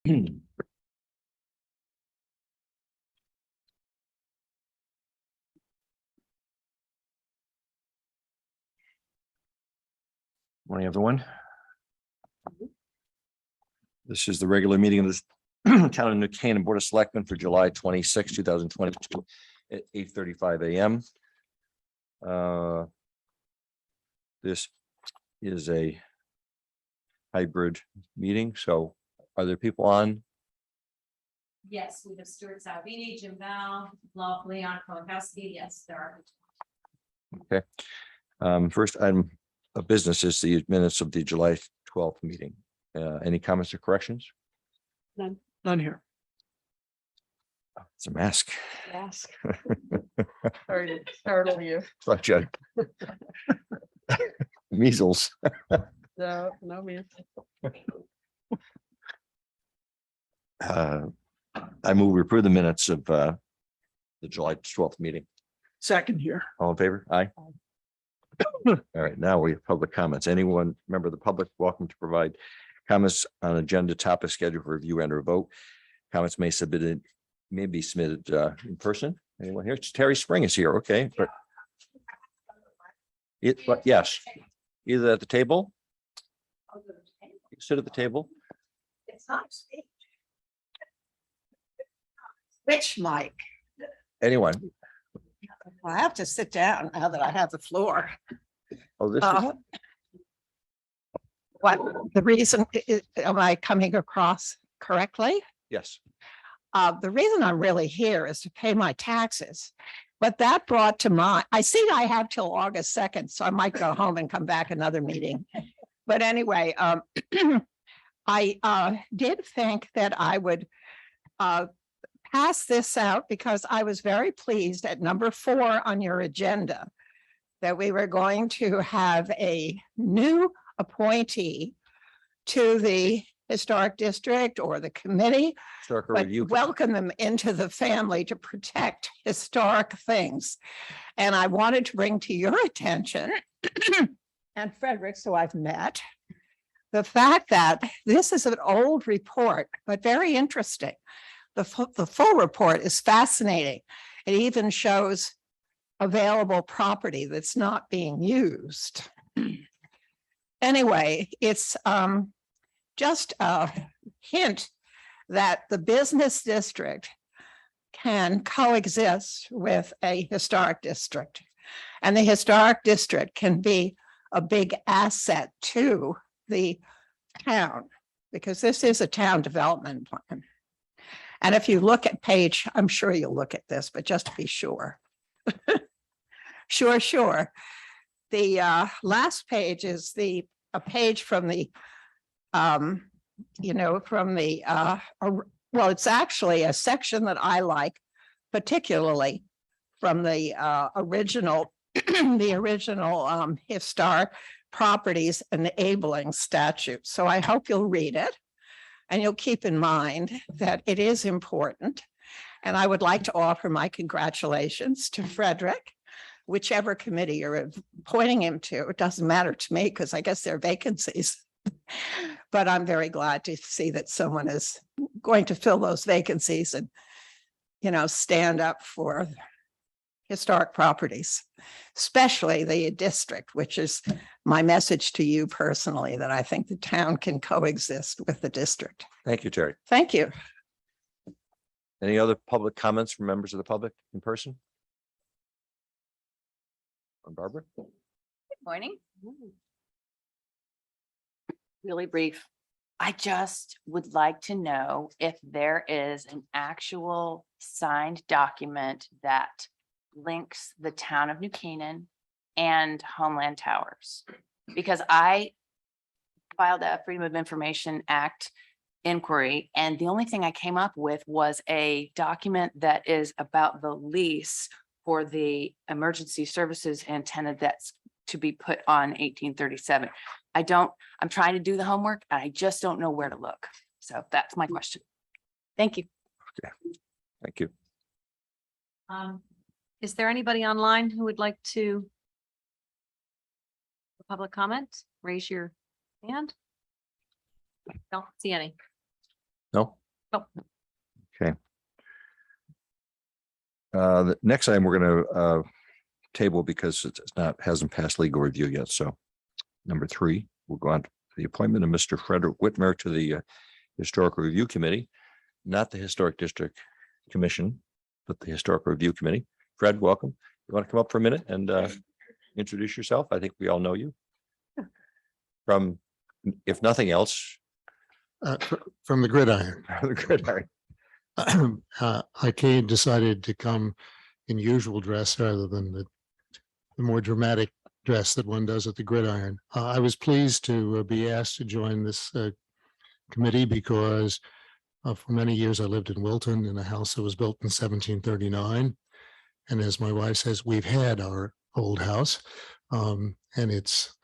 Morning, everyone. This is the regular meeting of the Town of New Canaan Board of Selectmen for July 26, 2022 at 8:35 a.m. This is a hybrid meeting, so are there people on? Yes, we have Stuart Salvini, Jim Val, Leon Kolakowski. Yes, there are. Okay. First item of business is the minutes of the July 12th meeting. Any comments or corrections? None here. It's a mask. Yes. Sorry to startle you. Fuck, Judd. Measles. No, man. I move we approve the minutes of the July 12th meeting. Second here. All in favor? Aye. All right, now we have public comments. Anyone, member of the public, welcome to provide comments on agenda topic schedule for review and or vote. Comments may be submitted in person. Anyone here? Terry Spring is here. Okay, but yes, either at the table. Sit at the table. It's not speech. Which mic? Anyone? I have to sit down now that I have the floor. Oh, this is, What the reason is, am I coming across correctly? yes. The reason I'm really here is to pay my taxes. But that brought to mind, I see I have till August 2nd, so I might go home and come back another meeting. But anyway, I did think that I would pass this out because I was very pleased at number 4 on your agenda that we were going to have a new appointee to the historic district or the committee, Historical but review. welcome them into the family to protect historic things. And I wanted to bring to your attention and Frederick, so I've met, the fact that this is an old report, but very interesting. The full report is fascinating. It even shows available property that's not being used. Anyway, it's just a hint that the business district can coexist with a historic district. And the historic district can be a big asset to the town because this is a town development plan. And if you look at page, I'm sure you'll look at this, but just to be sure. Sure. The last page is a page from the, well, it's actually a section that I like, particularly from the original, the original historic properties enabling statute. So I hope you'll read it. And you'll keep in mind that it is important. And I would like to offer my congratulations to Frederick, whichever committee you're appointing him to. It doesn't matter to me because I guess there are vacancies. But I'm very glad to see that someone is going to fill those vacancies and, stand up for historic properties, especially the district, which is my message to you personally, that I think the town can coexist with the district. Thank you, Terry. Thank you. Any other public comments from members of the public in person? Barbara? Good morning. Really brief. I just would like to know if there is an actual signed document that links the town of New Canaan and Homeland Towers, because I filed a Freedom of Information Act inquiry, and the only thing I came up with was a document that is about the lease for the emergency services antenna that's to be put on 1837. I'm trying to do the homework and I just don't know where to look. So that's my question. Thank you. Okay. Thank you. Is there anybody online who would like to public comment? Raise your hand. Don't see any. No? Nope. Okay. The next item we're gonna table because it's not, hasn't passed legal review yet. So number 3, we'll go on to the appointment of Mr. Frederick Whitmer to the Historical Review Committee, not the Historic District Commission, but the Historical Review Committee. Fred, welcome. You want to come up for a minute and introduce yourself? I think we all know you. From, if nothing else, From the gridiron. the gridiron. I decided to come in usual dress rather than the more dramatic dress that one does at the gridiron. I was pleased to be asked to join this committee because for many years I lived in Wilton in a house that was built in 1739. And as my wife says, we've had our old house and it's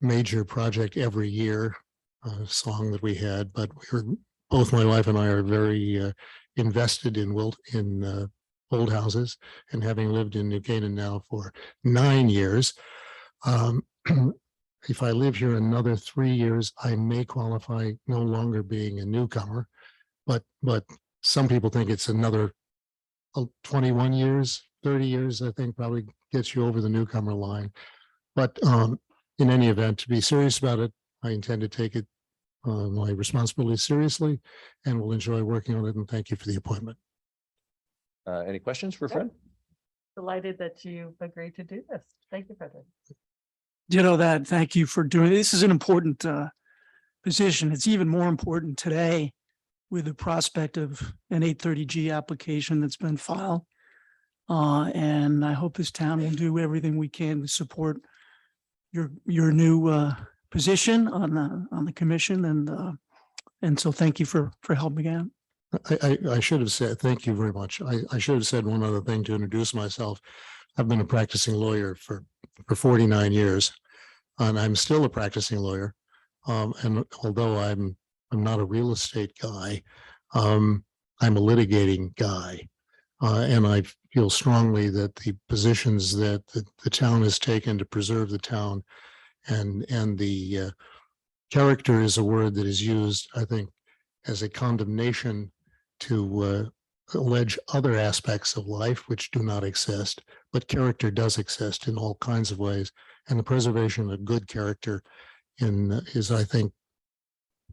major project every year song that we had, but both my wife and I are very invested in old houses, and having lived in New Canaan now for 9 years. If I live here another 3 years, I may qualify no longer being a newcomer, but some people think it's another 21 years, 30 years, I think probably gets you over the newcomer line. But in any event, to be serious about it, I intend to take it my responsibility seriously and will enjoy working on it. And thank you for the appointment. Any questions for Fred? Delighted that you agreed to do this. Thank you, Frederick. That. Thank you for doing this. Is an important position. It's even more important today with the prospect of an 830G application that's been filed. And I hope this town will do everything we can to support your new position on the commission. And so thank you for helping out. I should have said, thank you very much. I should have said one other thing to introduce myself. I've been a practicing lawyer for 49 years, and I'm still a practicing lawyer. And although I'm not a real estate guy, I'm a litigating guy. And I feel strongly that the positions that the town has taken to preserve the town and the character is a word that is used, I think, as a condemnation to allege other aspects of life which do not exist, but character does exist in all kinds of ways. And the preservation of good character is, I think,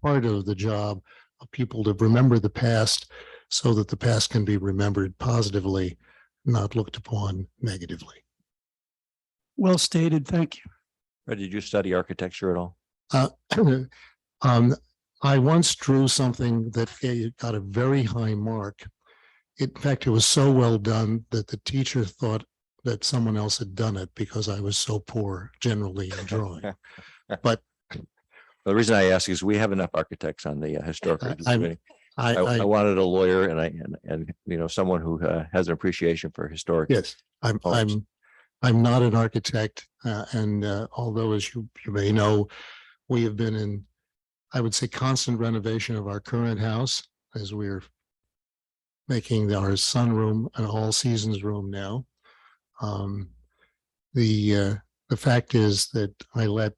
part of the job of people to remember the past so that the past can be remembered positively, not looked upon negatively. Well stated. Thank you. Fred, did you study architecture at all? I once drew something that got a very high mark. In fact, it was so well done that the teacher thought that someone else had done it because I was so poor generally in drawing. But The reason I ask is we have enough architects on the historical Review committee. I wanted a lawyer and someone who has an appreciation for historic. yes, I'm not an architect, and although, as you may know, we have been in, I would say, constant renovation of our current house as we're making our sunroom an all seasons room now. The fact is that I let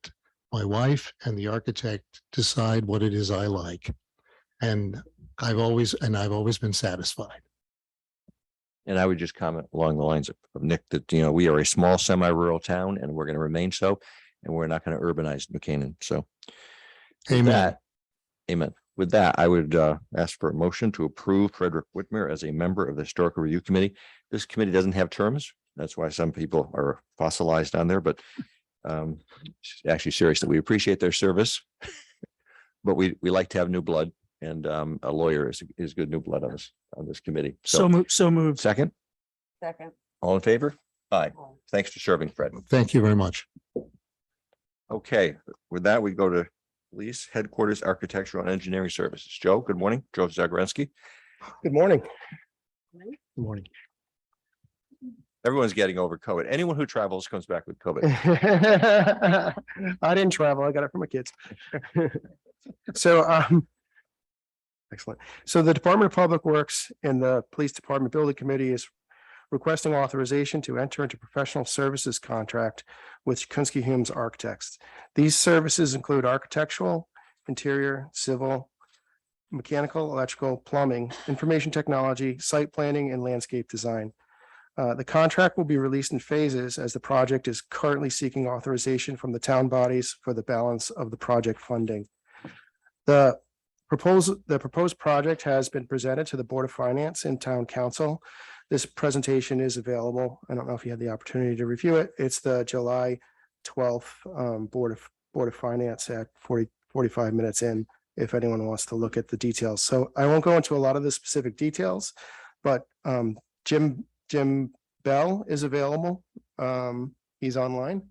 my wife and the architect decide what it is I like, and I've always been satisfied. And I would just comment along the lines of Nick that, we are a small semi-rural town and we're going to remain so, and we're not going to urbanize New Canaan. So Amen. Amen. With that, I would ask for a motion to approve Frederick Whitmer as a member of the Historical Review Committee. This committee doesn't have terms. That's why some people are fossilized on there, but actually seriously, we appreciate their service. But we like to have new blood, and a lawyer is good new blood on this committee. So moved. Second, Second. all in favor? Aye. Thanks for serving, Fred. Thank you very much. Okay, with that, we go to Police Headquarters Architectural and Engineering Services. Joe, good morning. Joe Zagorensky. Good morning. Good morning. Everyone's getting over COVID. Anyone who travels comes back with COVID. I didn't travel. I got it from my kids. So, excellent. So the Department of Public Works and the Police Department Building Committee is requesting authorization to enter into professional services contract with Kunsky Humes Architects. These services include architectural, interior, civil, mechanical, electrical, plumbing, information technology, site planning, and landscape design. The contract will be released in phases as the project is currently seeking authorization from the town bodies for the balance of the project funding. The proposed project has been presented to the Board of Finance and Town Council. This presentation is available. I don't know if you had the opportunity to review it. It's the July 12th Board of Finance at 45 minutes in, if anyone wants to look at the details. So I won't go into a lot of the specific details, but Jim Bell is available. He's online.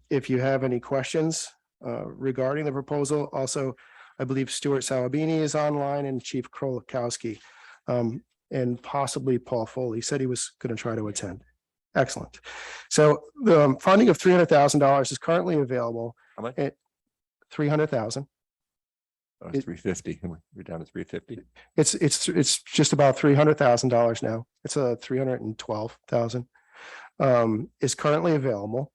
If you have any questions regarding the proposal, also, I believe Stuart Salabini is online and Chief Krolakowski, and possibly Paul Foley said he was going to try to attend. Excellent. So the funding of $300,000 is currently available. How much? At $300,000. 350. We're down to 350. It's just about $300,000 now. It's a $312,000 is currently available.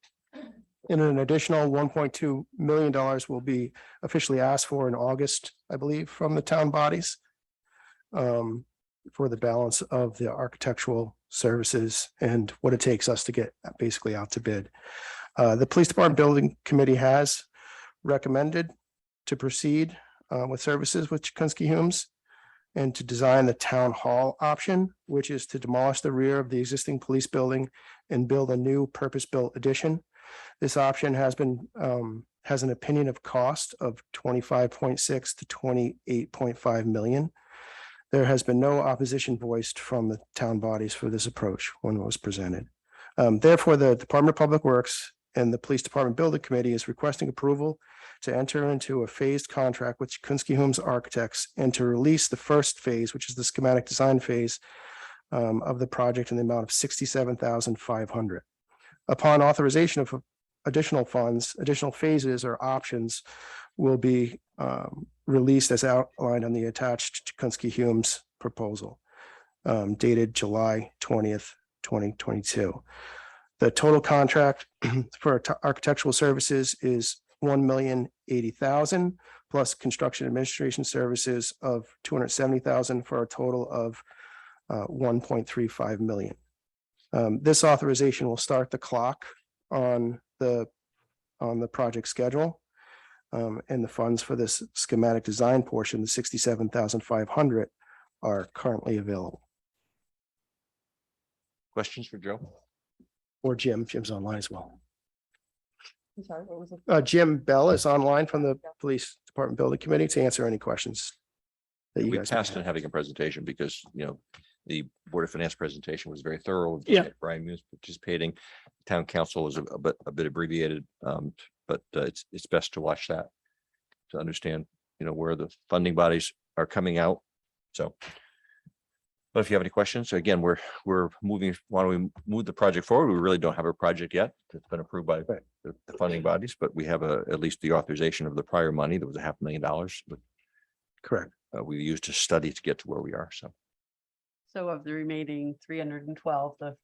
And an additional $1.2 million will be officially asked for in August, I believe, from the town bodies for the balance of the architectural services and what it takes us to get basically out to bid. The Police Department Building Committee has recommended to proceed with services with Chikunski Humes and to design the town hall option, which is to demolish the rear of the existing police building and build a new purpose-built addition. This option has an opinion of cost of 25.6 to 28.5 million. There has been no opposition voiced from the town bodies for this approach when it was presented. Therefore, the Department of Public Works and the Police Department Building Committee is requesting approval to enter into a phased contract with Chikunski Humes Architects and to release the first phase, which is the schematic design phase of the project in the amount of $67,500. Upon authorization of additional funds, additional phases or options will be released as outlined on the attached Chikunski Humes proposal dated July 20th, 2022. The total contract for architectural services is $1,080,000 plus construction administration services of $270,000 for a total of $1.35 million. This authorization will start the clock on the project schedule. And the funds for this schematic design portion, the $67,500, are currently available. Questions for Joe? Or Jim. Jim's online as well. I'm sorry, what was it? Jim Bell is online from the Police Department Building Committee to answer any questions that you We guys might passed on have. having a presentation because, the Board of Finance presentation was very thorough. Yeah. Brian was participating. Town council was a bit abbreviated, but it's best to watch that to understand, where the funding bodies are coming out. So, but if you have any questions, again, we're moving, why don't we move the project forward? We really don't have a project yet. It's been approved by the funding bodies, but we have at least the authorization of the prior money. There was $500,000, but Correct. we used to study to get to where we are. So. So of the remaining 312, the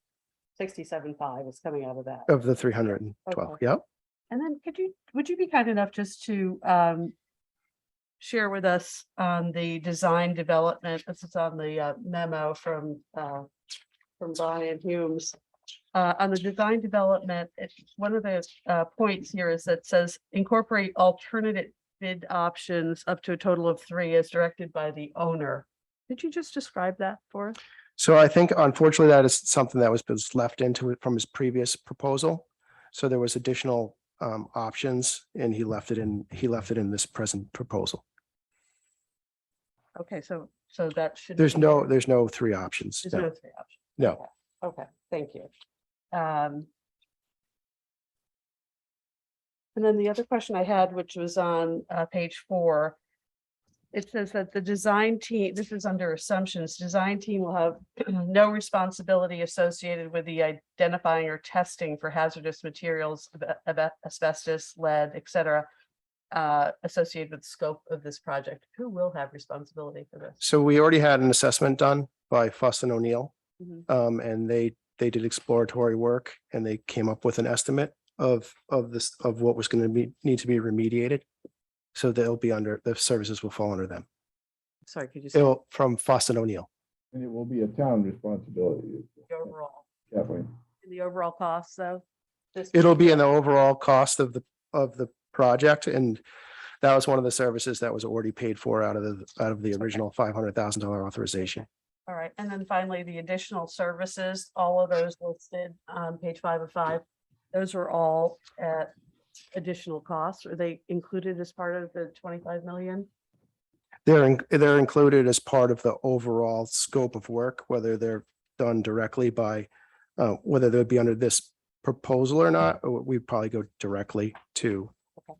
67.5 is coming out of that. Of the 312. Okay. Yep. And then would you be kind enough just to share with us on the design development? This is on the memo from Brian Humes. On the design development, one of the points here is that says incorporate alternative bid options up to a total of 3 as directed by the owner. Could you just describe that for us? So I think unfortunately that is something that was left into it from his previous proposal. So there was additional options and he left it in this present proposal. Okay, so that should. There's no 3 options. There's No. no 3 options. No. Okay, thank you. And then the other question I had, which was on page 4, it says that the design team, this is under assumptions, design team will have no responsibility associated with the identifying or testing for hazardous materials, asbestos, lead, et cetera, associated with the scope of this project. Who will have responsibility for this? So we already had an assessment done by Fuss and O'Neill. Mhm. And they did exploratory work and they came up with an estimate of what was going to need to be remediated. So they'll be the services will fall under them. Sorry, could you say From Foston O'Neill. And it will be a town responsibility. the overall, Kathleen. the overall cost though? This It'll would be in the overall cost of the project, and that was one of the services that was already paid for out of the original $500,000 authorization. All right, and then finally, the additional services, all of those listed on page 5 of 5. Those are all at additional costs. Are they included as part of the 25 million? They're included as part of the overall scope of work, whether they're done directly by, whether they'd be under this proposal or not, or we'd probably go directly to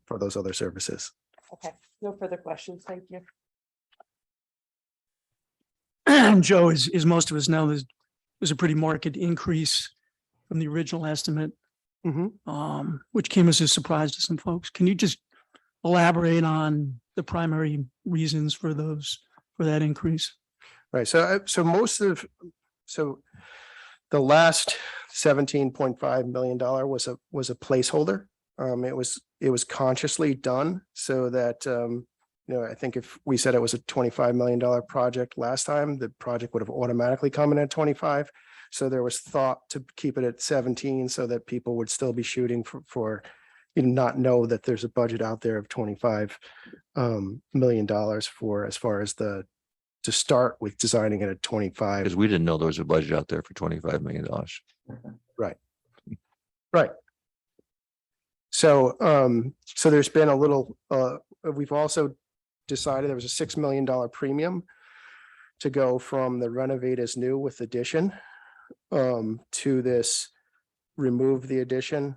for those other services. Okay, no further questions. Thank you. Joe, as most of us know, there's a pretty marked increase from the original estimate, which came as a surprise to some folks. Can you just elaborate on the primary reasons for that increase? Right, so the last $17.5 million was a placeholder. It was consciously done so that, I think if we said it was a $25 million project last time, the project would have automatically come in at 25. So there was thought to keep it at 17 so that people would still be shooting for not know that there's a budget out there of $25 million for, as far as to start with designing it at 25. Because we didn't know there was a budget out there for $25 million. Right. So, so there's been a little, we've also decided there was a $6 million premium to go from the renovate as new with addition to this remove the addition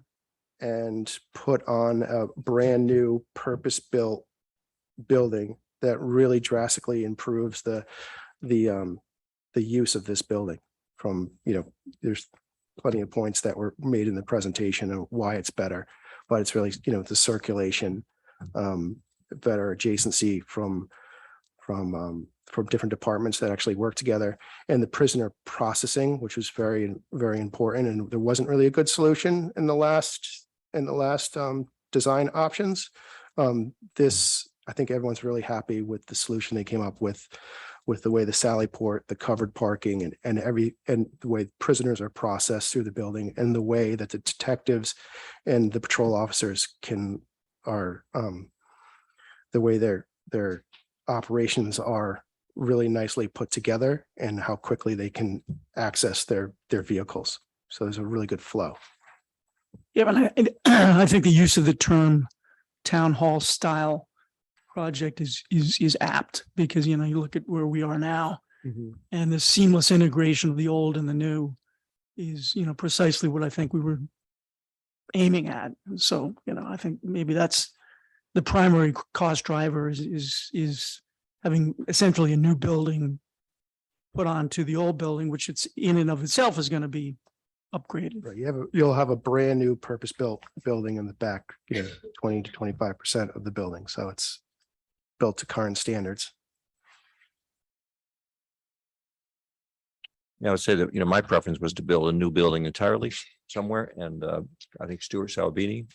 and put on a brand new purpose-built building that really drastically improves the use of this building. From, there's plenty of points that were made in the presentation of why it's better, but it's really, the circulation, better adjacency from different departments that actually work together, and the prisoner processing, which was very, very important. And there wasn't really a good solution in the last design options. This, I think everyone's really happy with the solution they came up with the way the Sally Port, the covered parking, and the way prisoners are processed through the building, and the way that the detectives and the patrol officers the way their operations are really nicely put together, and how quickly they can access their vehicles. So there's a really good flow. Yeah, but I think the use of the term town hall style project is apt, because, you look at where we are now, and the seamless integration of the old and the new is, precisely what I think we were aiming at. So, I think maybe that's the primary cost driver is having essentially a new building put onto the old building, which it's in and of itself is going to be upgraded. Right, you'll have a brand new purpose-built building in the back, 20 to 25% of the building. So it's built to current standards. Yeah, I would say that, my preference was to build a new building entirely somewhere. And I think Stuart Salvini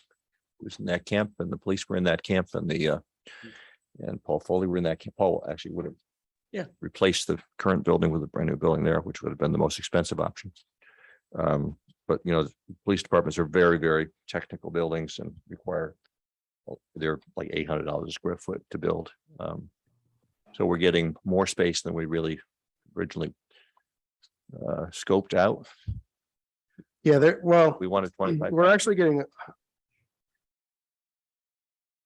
was in that camp, and the police were in that camp, and and Paul Foley were in that camp. Paul actually would have replaced the current building with a brand new building there, which would have been the most expensive option. But police departments are very, very technical buildings and require, they're like $800 a square foot to build. So we're getting more space than we really originally scoped out. Yeah, We wanted 25. we're actually getting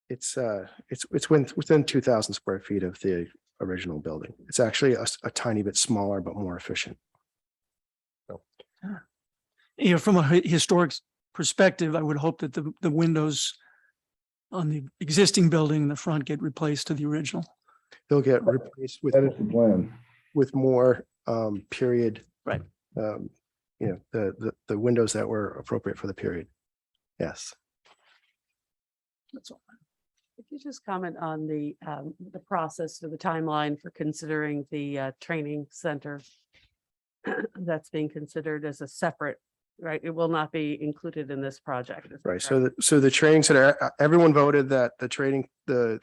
it's within 2,000 square feet of the original building. It's actually a tiny bit smaller, but more efficient. From a historic perspective, I would hope that the windows on the existing building in the front get replaced to the original. They'll get replaced with That is the plan. more period. Right. The windows that were appropriate for the period. Yes. That's all. Could you just comment on the process or the timeline for considering the training center that's being considered as a separate, right? It will not be included in this project. Right. So the training center, everyone voted that the training, the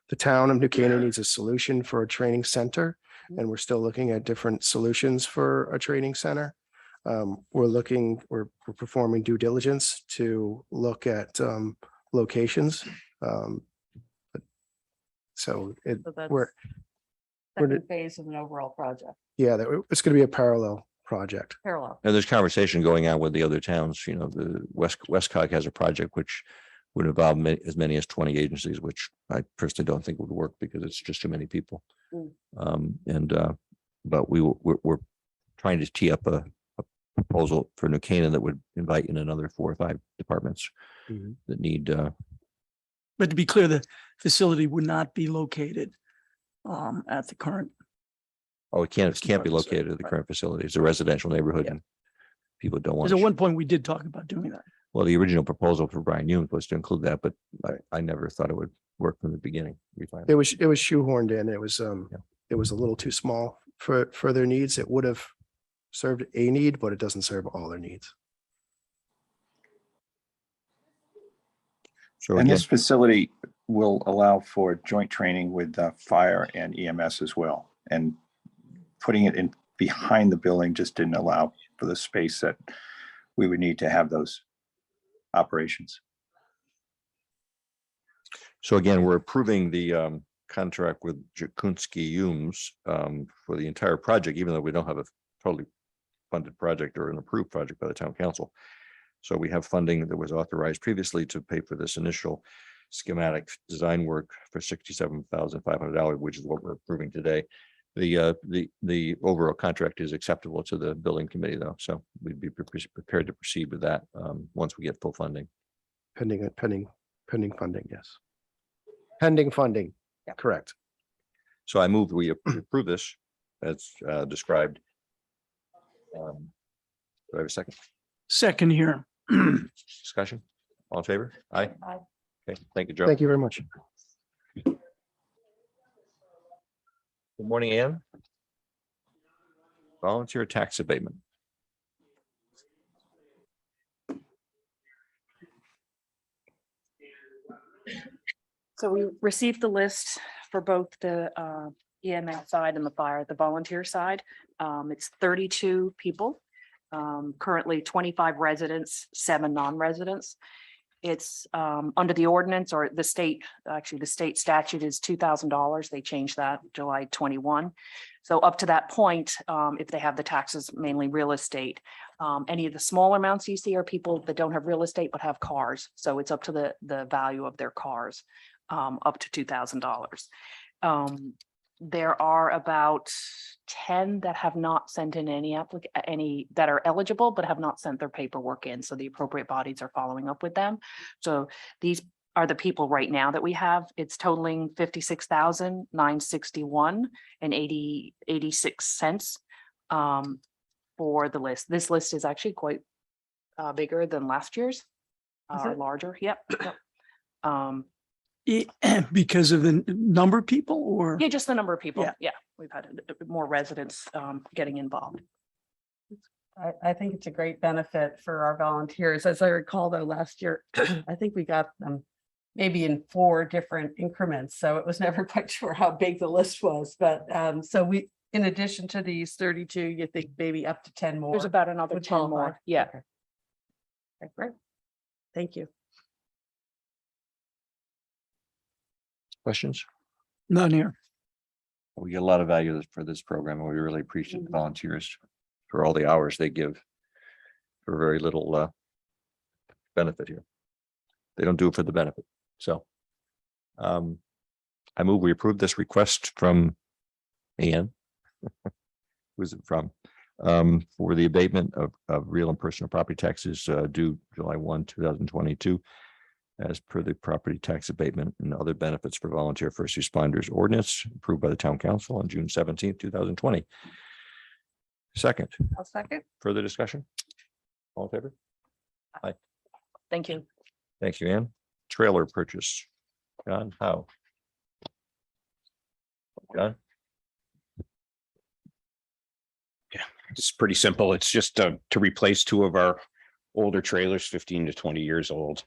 The town of New Canaan needs a solution for a training center, and we're still looking at different solutions for a training center. We're performing due diligence to look at locations. So it, So that's we're, second phase of an overall project, yeah, it's going to be a parallel project. parallel. And there's conversation going on with the other towns, you know, the Westcog has a project which would involve as many as 20 agencies, which I personally don't think would work because it's just too many people. But we're trying to tee up a proposal for New Canaan that would invite in another 4 or 5 departments that need, But to be clear, the facility would not be located at the current. oh, it can't be located at the current facility. It's a residential neighborhood Yeah. and people don't want. Because at one point we did talk about doing that. Well, the original proposal for Brian Hume was to include that, but I never thought it would work from the beginning. We find- It was shoehorned in. It was a little too small for their needs. It would have served a need, but it doesn't serve all their needs. So And again, this facility will allow for joint training with fire and EMS as well. And putting it in behind the building just didn't allow for the space that we would need to have those operations. so again, we're approving the contract with Jakunski Humes for the entire project, even though we don't have a totally funded project or an approved project by the town council. So we have funding that was authorized previously to pay for this initial schematic design work for $67,500, which is what we're approving today. The overall contract is acceptable to the building committee though, so we'd be prepared to proceed with that once we get full funding. Pending funding, yes. Pending funding, correct. So I move we approve this as described. Do I have a second Second here. discussion? All in favor? Aye. Aye. Okay, thank you, Joe. Thank you very much. Good morning, Ann. Volunteer tax abatement. So we received the list for both the EMS side and the volunteer side. It's 32 people. Currently 25 residents, 7 non-residents. It's under the ordinance or the state, actually the state statute is $2,000. They changed that July 21. So up to that point, if they have the taxes, mainly real estate. Any of the smaller amounts you see are people that don't have real estate but have cars. So it's up to the value of their cars, up to $2,000. There are about 10 that have not sent in any that are eligible, but have not sent their paperwork in. So the appropriate bodies are following up with them. So these are the people right now that we have. It's totaling $56,961 and 86 cents for the list. This list is actually quite bigger than last year's, larger. Yep. Because of the number of people or? Yeah, just the number of people. Yeah. Yeah, we've had more residents getting involved. I think it's a great benefit for our volunteers. As I recall, though, last year, I think we got them maybe in 4 different increments. So it was never quite sure how big the list was. But so we, in addition to these 32, you think maybe up to 10 more? There's about another would 10 qualify? more. Yeah. Okay. Okay, great. Thank you. Questions? None here. We get a lot of value for this program, and we really appreciate the volunteers for all the hours they give for very little benefit here. They don't do it for the benefit. So I move we approve this request from Ann. Who's it from? For the abatement of real and personal property taxes due July 1, 2022. As per the property tax abatement and other benefits for volunteer first responders ordinance approved by the town council on June 17th, 2020. Second, I'll second. further discussion? All in favor? Thank you. Thank you, Ann. Trailer purchase. John, how? John? It's pretty simple. It's just to replace 2 of our older trailers, 15 to 20 years old.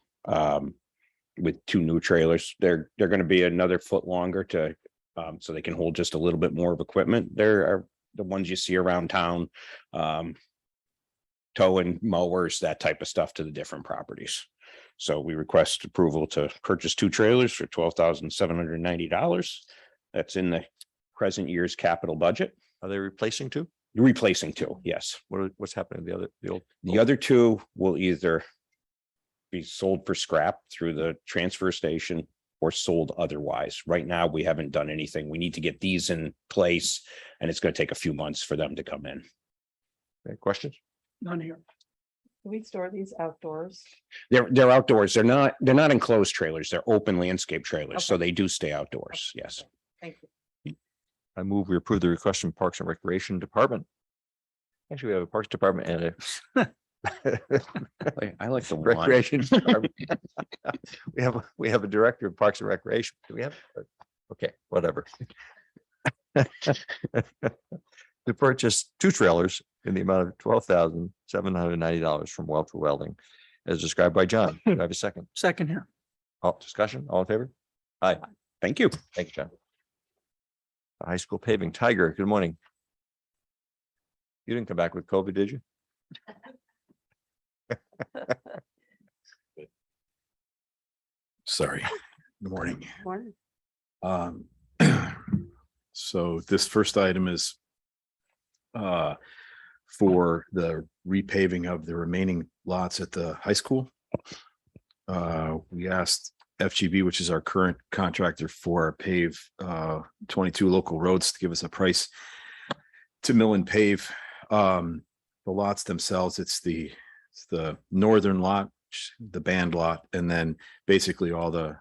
with two new trailers. They're going to be another foot longer to, so they can hold just a little bit more of equipment. There are the ones you see around town, towing mowers, that type of stuff to the different properties. So we request approval to purchase two trailers for $12,790. That's in the present year's capital budget. Are they replacing two? Replacing two, yes. What's happening to The other two will either be sold for scrap through the transfer station or sold otherwise. Right now, we haven't done anything. We need to get these in place, and it's going to take a few months for them to come in. Any questions? None here. Do we store these outdoors? They're outdoors. They're not enclosed trailers. They're open landscape trailers, so they do stay outdoors. Yes. Thank you. I move we approve the request from Parks and Recreation Department. Actually, we have a Parks Department and a I like the one. Recreation Department. We have a director of Parks and Recreation. Do we have? Okay, whatever. To purchase two trailers in the amount of $12,790 from Welch Welding, as described by John. Do I have a second? Second here. All discussion, all in favor? Aye. Thank you. Thank you, John. High school paving. Tiger, good morning. You didn't come back with COVID, did you? Sorry. Good morning. Morning. So this first item is for the repaving of the remaining lots at the high school. We asked FGB, which is our current contractor for pave 22 local roads, to give us a price to mill and pave the lots themselves. It's the northern lot, the band lot, and then basically all the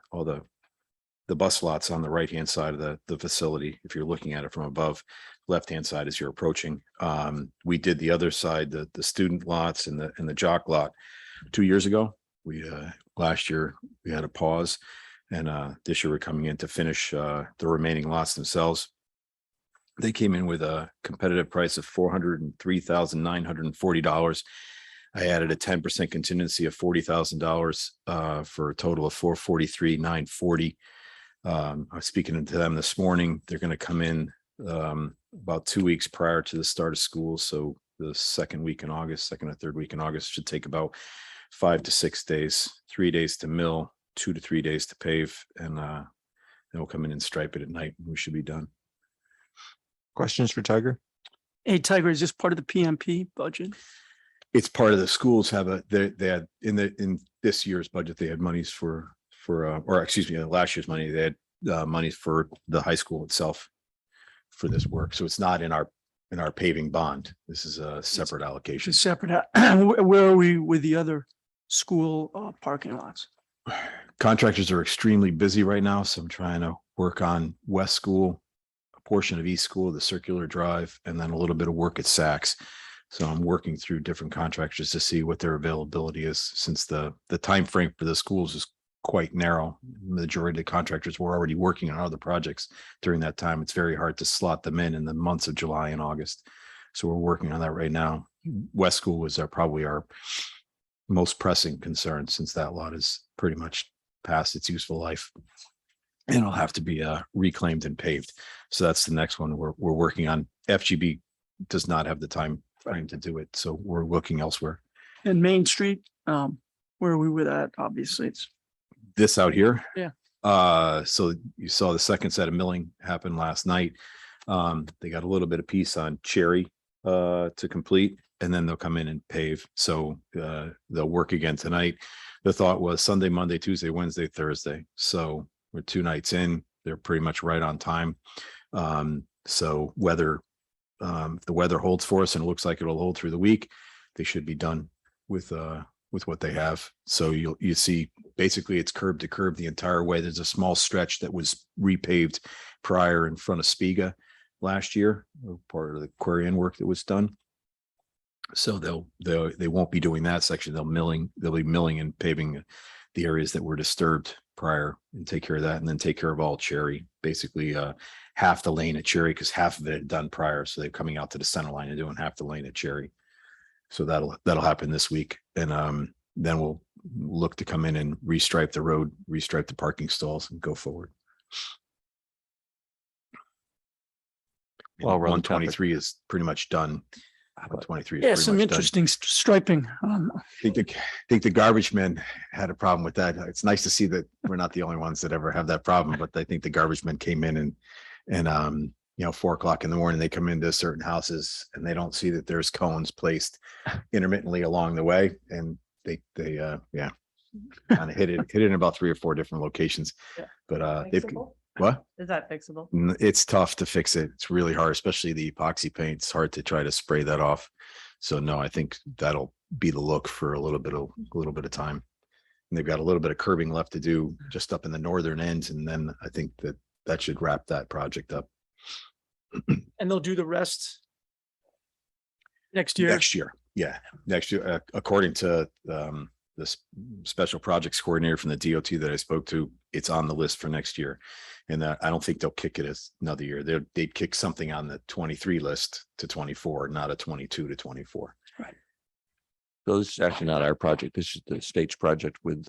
bus lots on the right hand side of the facility. If you're looking at it from above, left hand side as you're approaching. We did the other side, the student lots and the jock lot 2 years ago. We last year we had a pause, and this year we're coming in to finish the remaining lots themselves. They came in with a competitive price of $403,940. I added a 10% contingency of $40,000 for a total of $443,940. I was speaking to them this morning. They're going to come in about 2 weeks prior to the start of school. So the second or third week in August should take about 5 to 6 days, 3 days to mill, 2 to 3 days to pave, and then we'll come in and stripe it at night. We should be done. Questions for Tiger? Hey, Tiger, is this part of the PMP budget? It's part of the schools have they had in this year's budget, they had monies last year's money, they had money for the high school itself for this work. So it's not in our paving bond. This is a separate allocation. It's separate. Where are we with the other school parking lots? Contractors are extremely busy right now, so I'm trying to work on West School, a portion of East School, the circular drive, and then a little bit of work at Saks. So I'm working through different contractors to see what their availability is, since the time frame for the schools is quite narrow. The majority of the contractors were already working on other projects during that time. It's very hard to slot them in the months of July and August. So we're working on that right now. West School was probably our most pressing concern, since that lot is pretty much past its useful life, and it'll have to be reclaimed and paved. So that's the next one we're working on. FGB does not have the time frame to do it, so we're looking elsewhere. And Main Street, where are we with that? Obviously, it's This out here. Yeah. So you saw the second set of milling happen last night. They got a little bit of piece on Cherry to complete, and then they'll come in and pave. So they'll work again tonight. The thought was Sunday, Monday, Tuesday, Wednesday, Thursday. So we're 2 nights in. They're pretty much right on time. So whether if the weather holds for us and it looks like it'll hold through the week, they should be done with what they have. So you see basically it's curb to curb the entire way. There's a small stretch that was repaved prior in front of Spiga last year, part of the Quarian work that was done. So they won't be doing that section. They'll be milling and paving the areas that were disturbed prior, and take care of that, and then take care of all Cherry, basically half the lane at Cherry, because half of it had done prior. So they're coming out to the center line and doing half the lane at Cherry. So that'll happen this week. And then look to come in and restripe the road, restripe the parking stalls and go forward. While we're on One the topic. 23 is pretty much done. 123 is Yeah, pretty some much done. interesting striping. I think the garbage men had a problem with that. It's nice to see that we're not the only ones that ever have that problem, but I think the garbage men came in and 4 o'clock in the morning, they come into certain houses and they don't see that there's cones placed intermittently along the way. And they kind of hit it in about 3 or 4 different locations. Yeah. But they've, Fixable? what? Is that fixable? It's tough to fix it. It's really hard, especially the epoxy paint. It's hard to try to spray that off. So no, I think that'll be the look for a little bit of time. And they've got a little bit of curbing left to do just up in the northern ends. And then I think that should wrap that project up And they'll do the rest next year. next year. Yeah, next year, according to this special projects coordinator from the DOT that I spoke to, it's on the list for next year. And I don't think they'll kick it as another year. They'd kick something on the 23 list to 24, not a 22 to 24. So this is actually not our project. This is the state's project with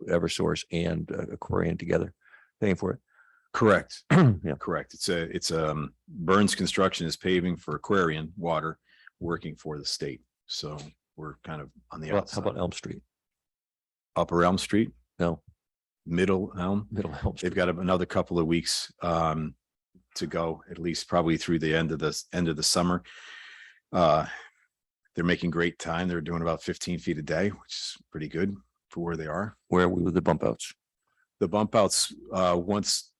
Eversource and Aquarian together paying for it. Correct. Yeah. Correct. It's Burns Construction is paving for Aquarian water, working for the state. So we're kind of on the How outside. about Elm Street? Upper Elm Street, No, Middle Elm. Middle Elm They've Street. got another couple of weeks to go, at least probably through the end of the summer. They're making great time. They're doing about 15 feet a day, which is pretty good for where they are. Where are we with the bump outs? The bump outs, once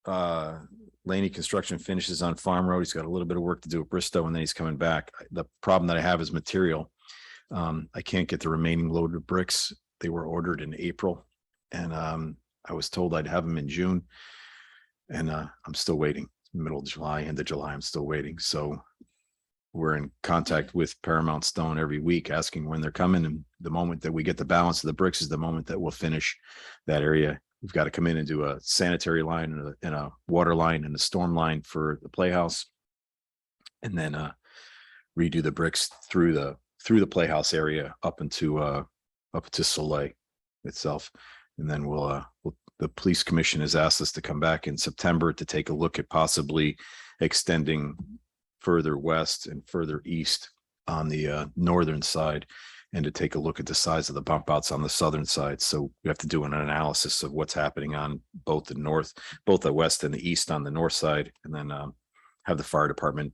Laney Construction finishes on Farm Road, he's got a little bit of work to do at Bristow, and then he's coming back. The problem that I have is material. I can't get the remaining load of bricks. They were ordered in April, and I was told I'd have them in June, and I'm still waiting. Middle of July, end of July, I'm still waiting. So we're in contact with Paramount Stone every week, asking when they're coming. And the moment that we get the balance of the bricks is the moment that we'll finish that area. We've got to come in and do a sanitary line and a water line and a storm line for the Playhouse, and then redo the bricks through the Playhouse area up to Soleil itself. And then the police commission has asked us to come back in September to take a look at possibly extending further west and further east on the northern side, and to take a look at the size of the bump outs on the southern side. So we have to do an analysis of what's happening on both the west and the east on the north side, and then have the fire department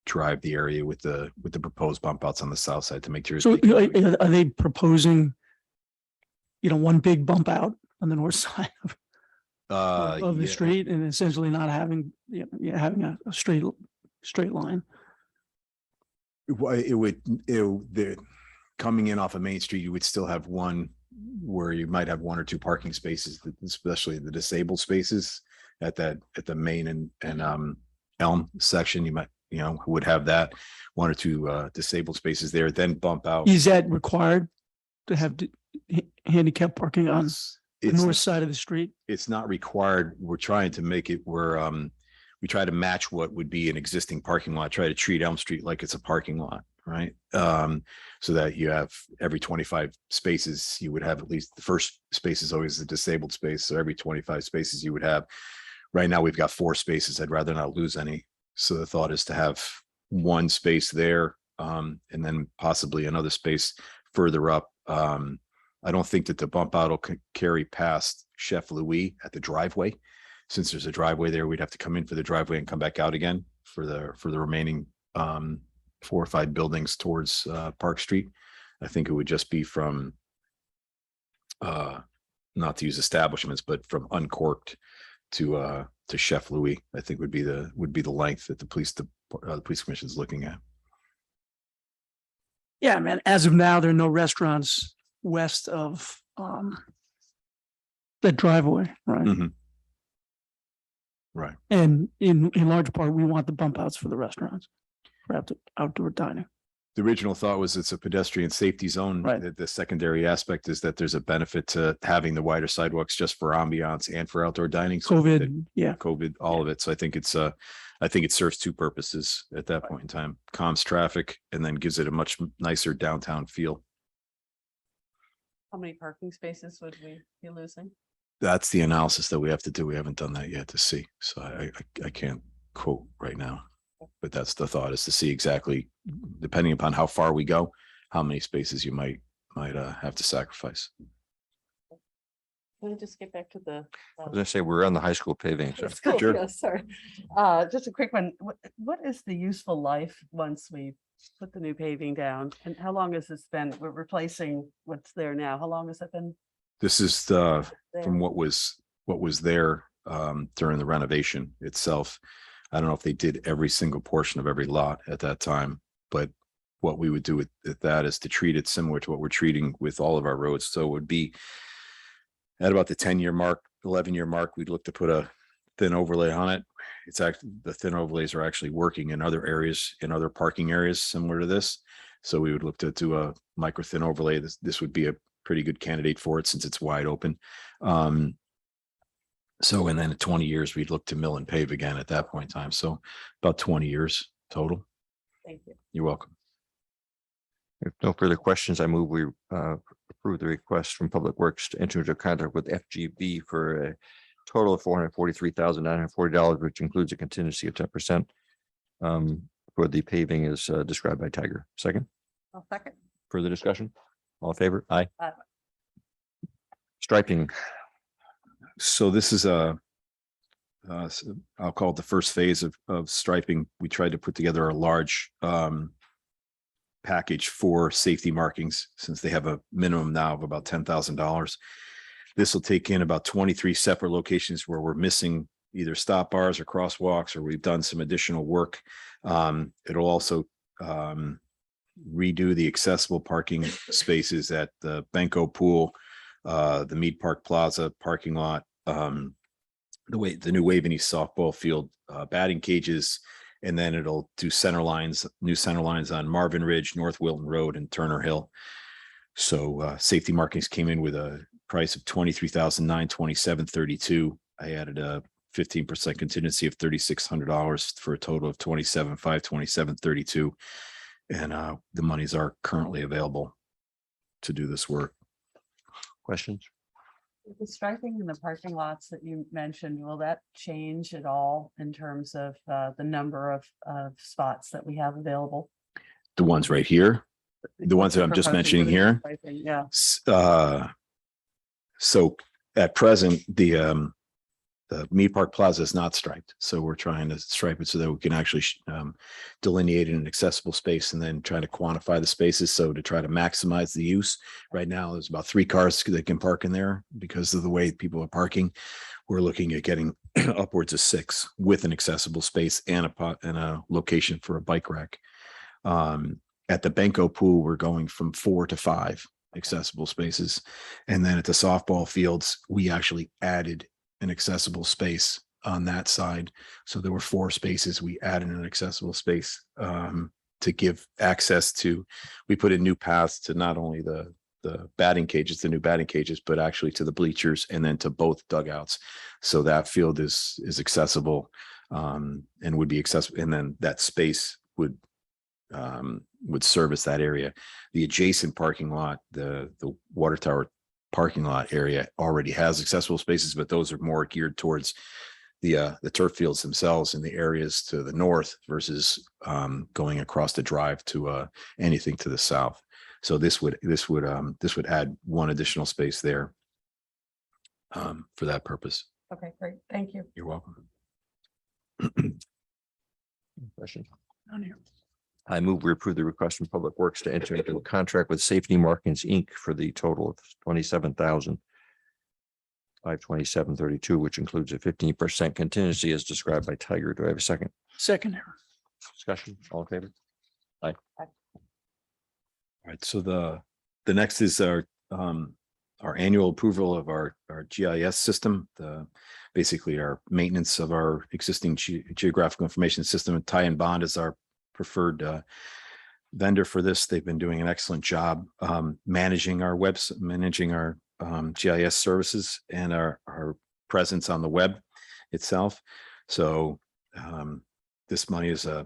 drive the area with the proposed bump outs on the south side to make sure. So are they proposing, one big bump out on the north side of the Yeah. street, and essentially not having, having a straight line? The coming in off of Main Street, you would still have one where you might have 1 or 2 parking spaces, especially the disabled spaces at the main and Elm section. You might, would have that 1 or 2 disabled spaces there, then bump out. Is that required to have handicap parking on the It's- north side of the street? It's not required. We're trying to make it where we try to match what would be an existing parking lot, try to treat Elm Street like it's a parking lot, right? So that you have every 25 spaces, you would have at least the first space is always the disabled space. So every 25 spaces you would have. Right now, we've got 4 spaces. I'd rather not lose any. So the thought is to have 1 space there, and then possibly another space further up. I don't think that the bump out will carry past Chef Louis at the driveway. Since there's a driveway there, we'd have to come in for the driveway and come back out again for the remaining 4 or 5 buildings towards Park Street. I think it would just be from not to use establishments, but from Uncorked to Chef Louis, I think would be the length that the police commission is looking at. Yeah, man, as of now, there are no restaurants west of that driveway, right? Mhm. Right. And in large part, we want the bump outs for the restaurants, for outdoor dining. The original thought was it's a pedestrian safety zone. Right. The secondary aspect is that there's a benefit to having the wider sidewalks just for ambiance and for outdoor dining. So that COVID, yeah. COVID, all of it. So I think it serves 2 purposes at that point in time: calms traffic and then gives it a much nicer downtown feel. How many parking spaces would we be losing? That's the analysis that we have to do. We haven't done that yet to see. So I can't quote right now. But that's the thought, is to see exactly, depending upon how far we go, how many spaces you might have to sacrifice. Can I just get back to the? I was gonna say, we're on the high school paving, so. Cool, Sure. yeah, sorry. Just a quick one. What is the useful life once we put the new paving down? And how long has this been? We're replacing what's there now. How long has that been This is there? from what was there during the renovation itself. I don't know if they did every single portion of every lot at that time, but what we would do with that is to treat it similar to what we're treating with all of our roads. So it would be at about the 10-year mark, 11-year mark, we'd look to put a thin overlay on it. It's actually, the thin overlays are actually working in other areas, in other parking areas similar to this. So we would look to do a micro thin overlay. This would be a pretty good candidate for it since it's wide open. So, and then in 20 years, we'd look to mill and pave again at that point in time. So about 20 years total. Thank you. You're welcome. If no further questions, I move we approve the request from Public Works to enter into a contract with FGB for a total of $443,940, which includes a contingency of 10% for the paving as described by Tiger. Second, I'll second. further discussion? All in favor? Aye. Aye. Striping, So this is I'll call it the first phase of striping. We tried to put together a large package for safety markings, since they have a minimum now of about $10,000. This will take in about 23 separate locations where we're missing either stop bars or crosswalks, or we've done some additional work. It'll also redo the accessible parking spaces at the Benko Pool, the Mead Park Plaza parking lot, the new Waveney softball field, batting cages, and then it'll do new center lines on Marvin Ridge, North Wilton Road, and Turner Hill. So safety markings came in with a price of $23,927.32. I added a 15% contingency of $3,600 for a total of $27,527.32. And the monies are currently available to do this work. questions? The striping in the parking lots that you mentioned, will that change at all in terms of the number of spots that we have available? The ones right here, the ones that I'm just mentioning here. Yeah. So at present, the Mead Park Plaza is not striped. So we're trying to stripe it so that we can actually delineate an accessible space and then try to quantify the spaces. So to try to maximize the use. Right now, there's about 3 cars that can park in there because of the way people are parking. We're looking at getting upwards of 6 with an accessible space and a location for a bike rack. At the Benko Pool, we're going from 4 to 5 accessible spaces. And then at the softball fields, we actually added an accessible space on that side. So there were 4 spaces. We added an accessible space to give access to, we put in new paths to not only the batting cages, the new batting cages, but actually to the bleachers and then to both dugouts. So that field is accessible and would be accessible. And then that space would service that area. The adjacent parking lot, the water tower parking lot area already has accessible spaces, but those are more geared towards the turf fields themselves in the areas to the north versus going across the drive to anything to the south. So this would add 1 additional space there for that purpose. Okay, great. Thank you. You're welcome. Question? I move we approve the request from Public Works to enter into a contract with Safety Markings, Inc. for the total of $27,527.32, which includes a 15% contingency as described by Tiger. Do I have a second? Second. Discussion? All in favor? All right, so the next is our annual approval of our GIS system, basically our maintenance of our existing geographical information system. And Tie and Bond is our preferred vendor for this. They've been doing an excellent job managing our GIS services and our presence on the web itself. So this money is $24,000,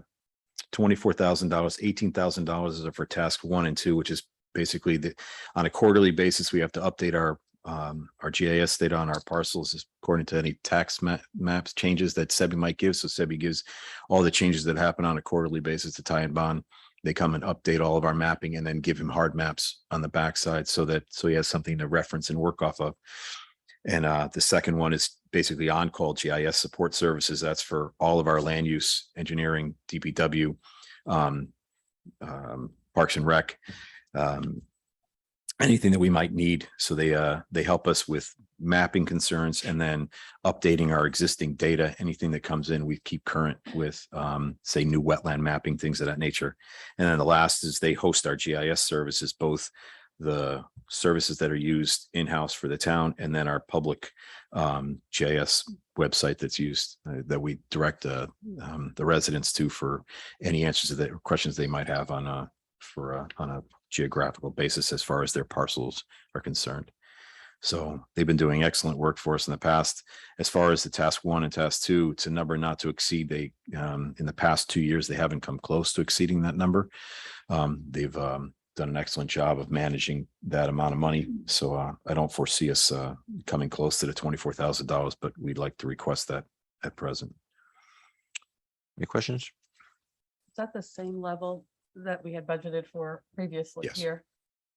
$18,000 is for task 1 and 2, which is basically on a quarterly basis, we have to update our GIS data on our parcels according to any tax maps changes that SEBI might give. So SEBI gives all the changes that happen on a quarterly basis to Ty and Bond. They come and update all of our mapping and then give him hard maps on the backside so he has something to reference and work off of. And the second one is basically on-call GIS support services. That's for all of our land use, engineering, DPW, Parks and Rec, anything that we might need. So they help us with mapping concerns and then updating our existing data. Anything that comes in, we keep current with, say, new wetland mapping, things of that nature. And then the last is they host our GIS services, both the services that are used in-house for the town and then our public GIS website that's used that we direct the residents to for any answers to the questions they might have on a geographical basis as far as their parcels are concerned. So they've been doing excellent work for us in the past. As far as the task 1 and task 2, it's a number not to exceed. They in the past 2 years, they haven't come close to exceeding that number. They've done an excellent job of managing that amount of money. So I don't foresee us coming close to the $24,000, but we'd like to request that at present. Any questions? Is that the same level that we had budgeted for previously Yes. here?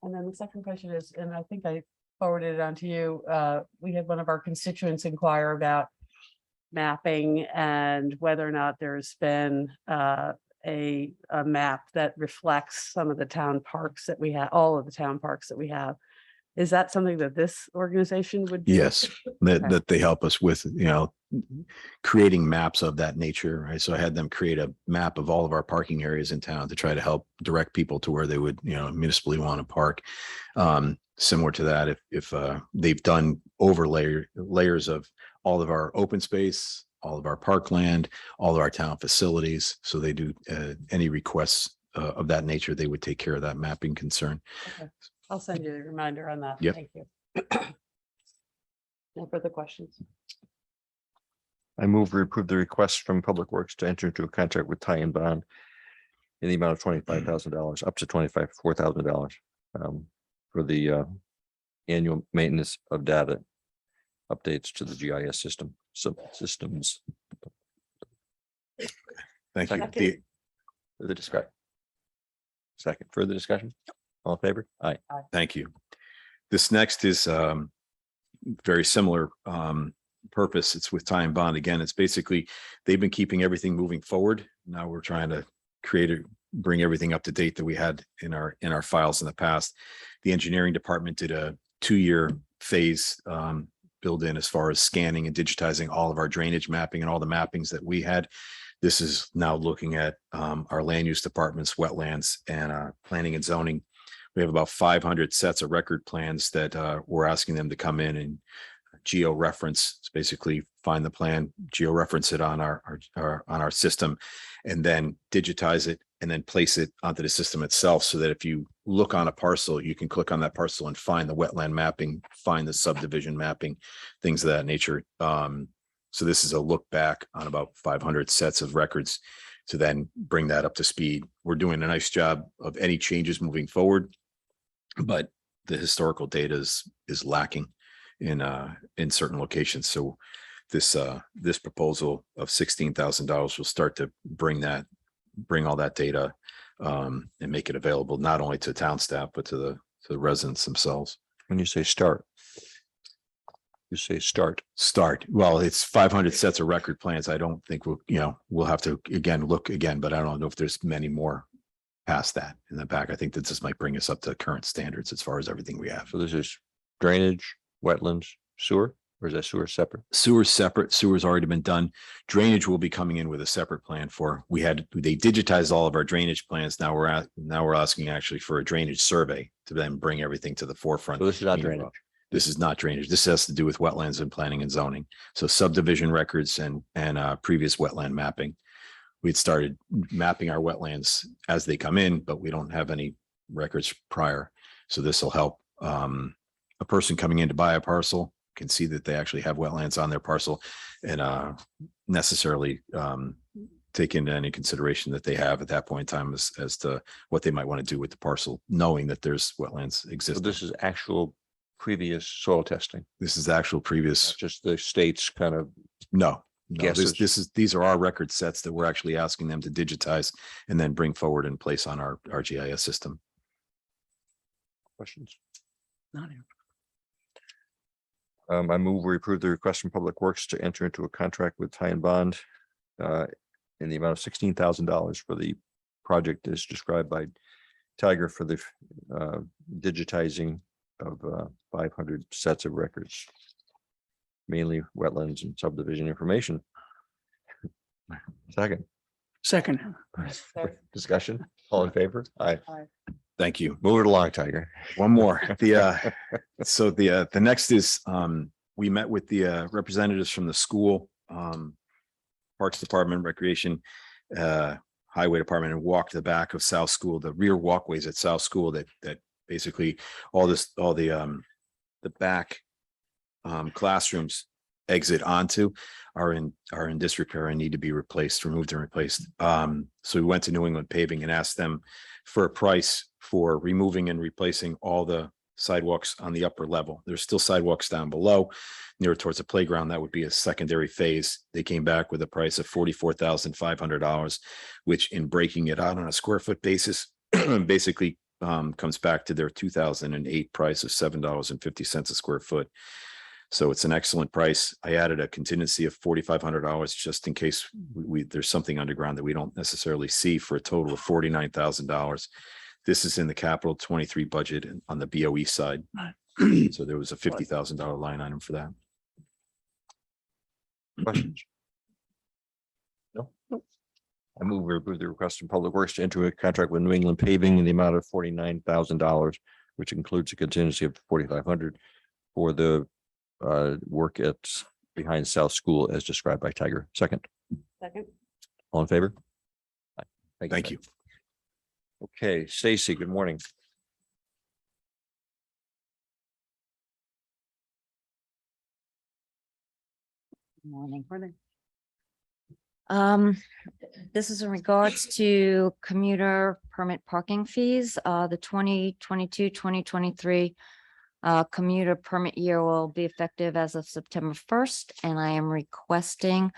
And then the second question is, and I think I forwarded it on to you, we had one of our constituents inquire about mapping and whether or not there's been a map that reflects some of the town parks that we have, all of the town parks that we have. Is that something that this organization would do? Yes, Okay. that they help us with, creating maps of that nature, right? So I had them create a map of all of our parking areas in town to try to help direct people to where they would, municipally want to park. Similar to that, if they've done layers of all of our open space, all of our parkland, all of our town facilities. So they do any requests of that nature, they would take care of that mapping concern. Okay. I'll send you a reminder on that. Yep. Thank you. No further questions. I move we approve the request from Public Works to enter into a contract with Ty and Bond in the amount of $25,000, up to $4,000 for the annual maintenance of data updates to the GIS system, subsystems. Thank you. Second. Further discussion? Second, further discussion? All in favor? Aye. Thank you. This next is very similar purpose. It's with Ty and Bond. Again, it's basically, they've been keeping everything moving forward. Now we're trying to bring everything up to date that we had in our files in the past. The engineering department did a 2-year phase build in as far as scanning and digitizing all of our drainage mapping and all the mappings that we had. This is now looking at our land use departments, wetlands, and planning and zoning. We have about 500 sets of record plans that we're asking them to come in and geo-reference, basically find the plan, geo-reference it on our system, and then digitize it and then place it onto the system itself so that if you look on a parcel, you can click on that parcel and find the wetland mapping, find the subdivision mapping, things of that nature. So this is a look back on about 500 sets of records to then bring that up to speed. We're doing a nice job of any changes moving forward, but the historical data is lacking in certain locations. So this proposal of $16,000 will start to bring all that data and make it available not only to town staff but to the residents themselves. When you say start, you say start. Well, it's 500 sets of record plans. I don't think we'll have to look again, but I don't know if there's many more past that in the back. I think that this might bring us up to current standards as far as everything we have. So this is drainage, wetlands, sewer, or is that sewer separate? Sewer's separate. Sewer's already been done. Drainage will be coming in with a separate plan they digitized all of our drainage plans. Now we're asking actually for a drainage survey to then bring everything to the forefront. So this is not drainage. This is not drainage. This has to do with wetlands and planning and zoning. So subdivision records and previous wetland mapping. We'd started mapping our wetlands as they come in, but we don't have any records prior. So this will help a person coming in to buy a parcel can see that they actually have wetlands on their parcel and necessarily take into any consideration that they have at that point in time as to what they might want to do with the parcel, knowing that there's wetlands So existing. this is actual previous soil testing, This is actual previous, not just the state's kind of no. guesses. These are our record sets that we're actually asking them to digitize and then bring forward and place on our GIS system. questions. Not here. I move we approve the request from Public Works to enter into a contract with Ty and Bond in the amount of $16,000 for the project as described by Tiger for the digitizing of 500 sets of records, mainly wetlands and subdivision information. Second. Second. Discussion, all in favor? Aye. Thank you. Move it along, Tiger. One more. So the next is, we met with the representatives from the school, Parks Department, Recreation, Highway Department, and walked the back of South School, the rear walkways at South School that basically all the back classrooms exit onto are in disrepair and need to be removed and replaced. So we went to New England Paving and asked them for a price for removing and replacing all the sidewalks on the upper level. There's still sidewalks down below, near towards the playground. That would be a secondary phase. They came back with a price of $44,500, which in breaking it out on a square foot basis, basically comes back to their 2008 price of $7.50 a square foot. So it's an excellent price. I added a contingency of $4,500 just in case there's something underground that we don't necessarily see, for a total of $49,000. This is in the capital 23 budget and on the BOE side. So there was a $50,000 line item for that. Questions? No. I move we approve the request from Public Works to enter a contract with New England Paving in the amount of $49,000, which includes a contingency of $4,500 for the work at behind South School as described by Tiger. Second. Second. All in favor? Aye. Thank you. Okay, Stacy, good morning. Morning. Morning. This is in regards to commuter permit parking fees. The 2022-2023 commuter permit year will be effective as of September 1st, and I am requesting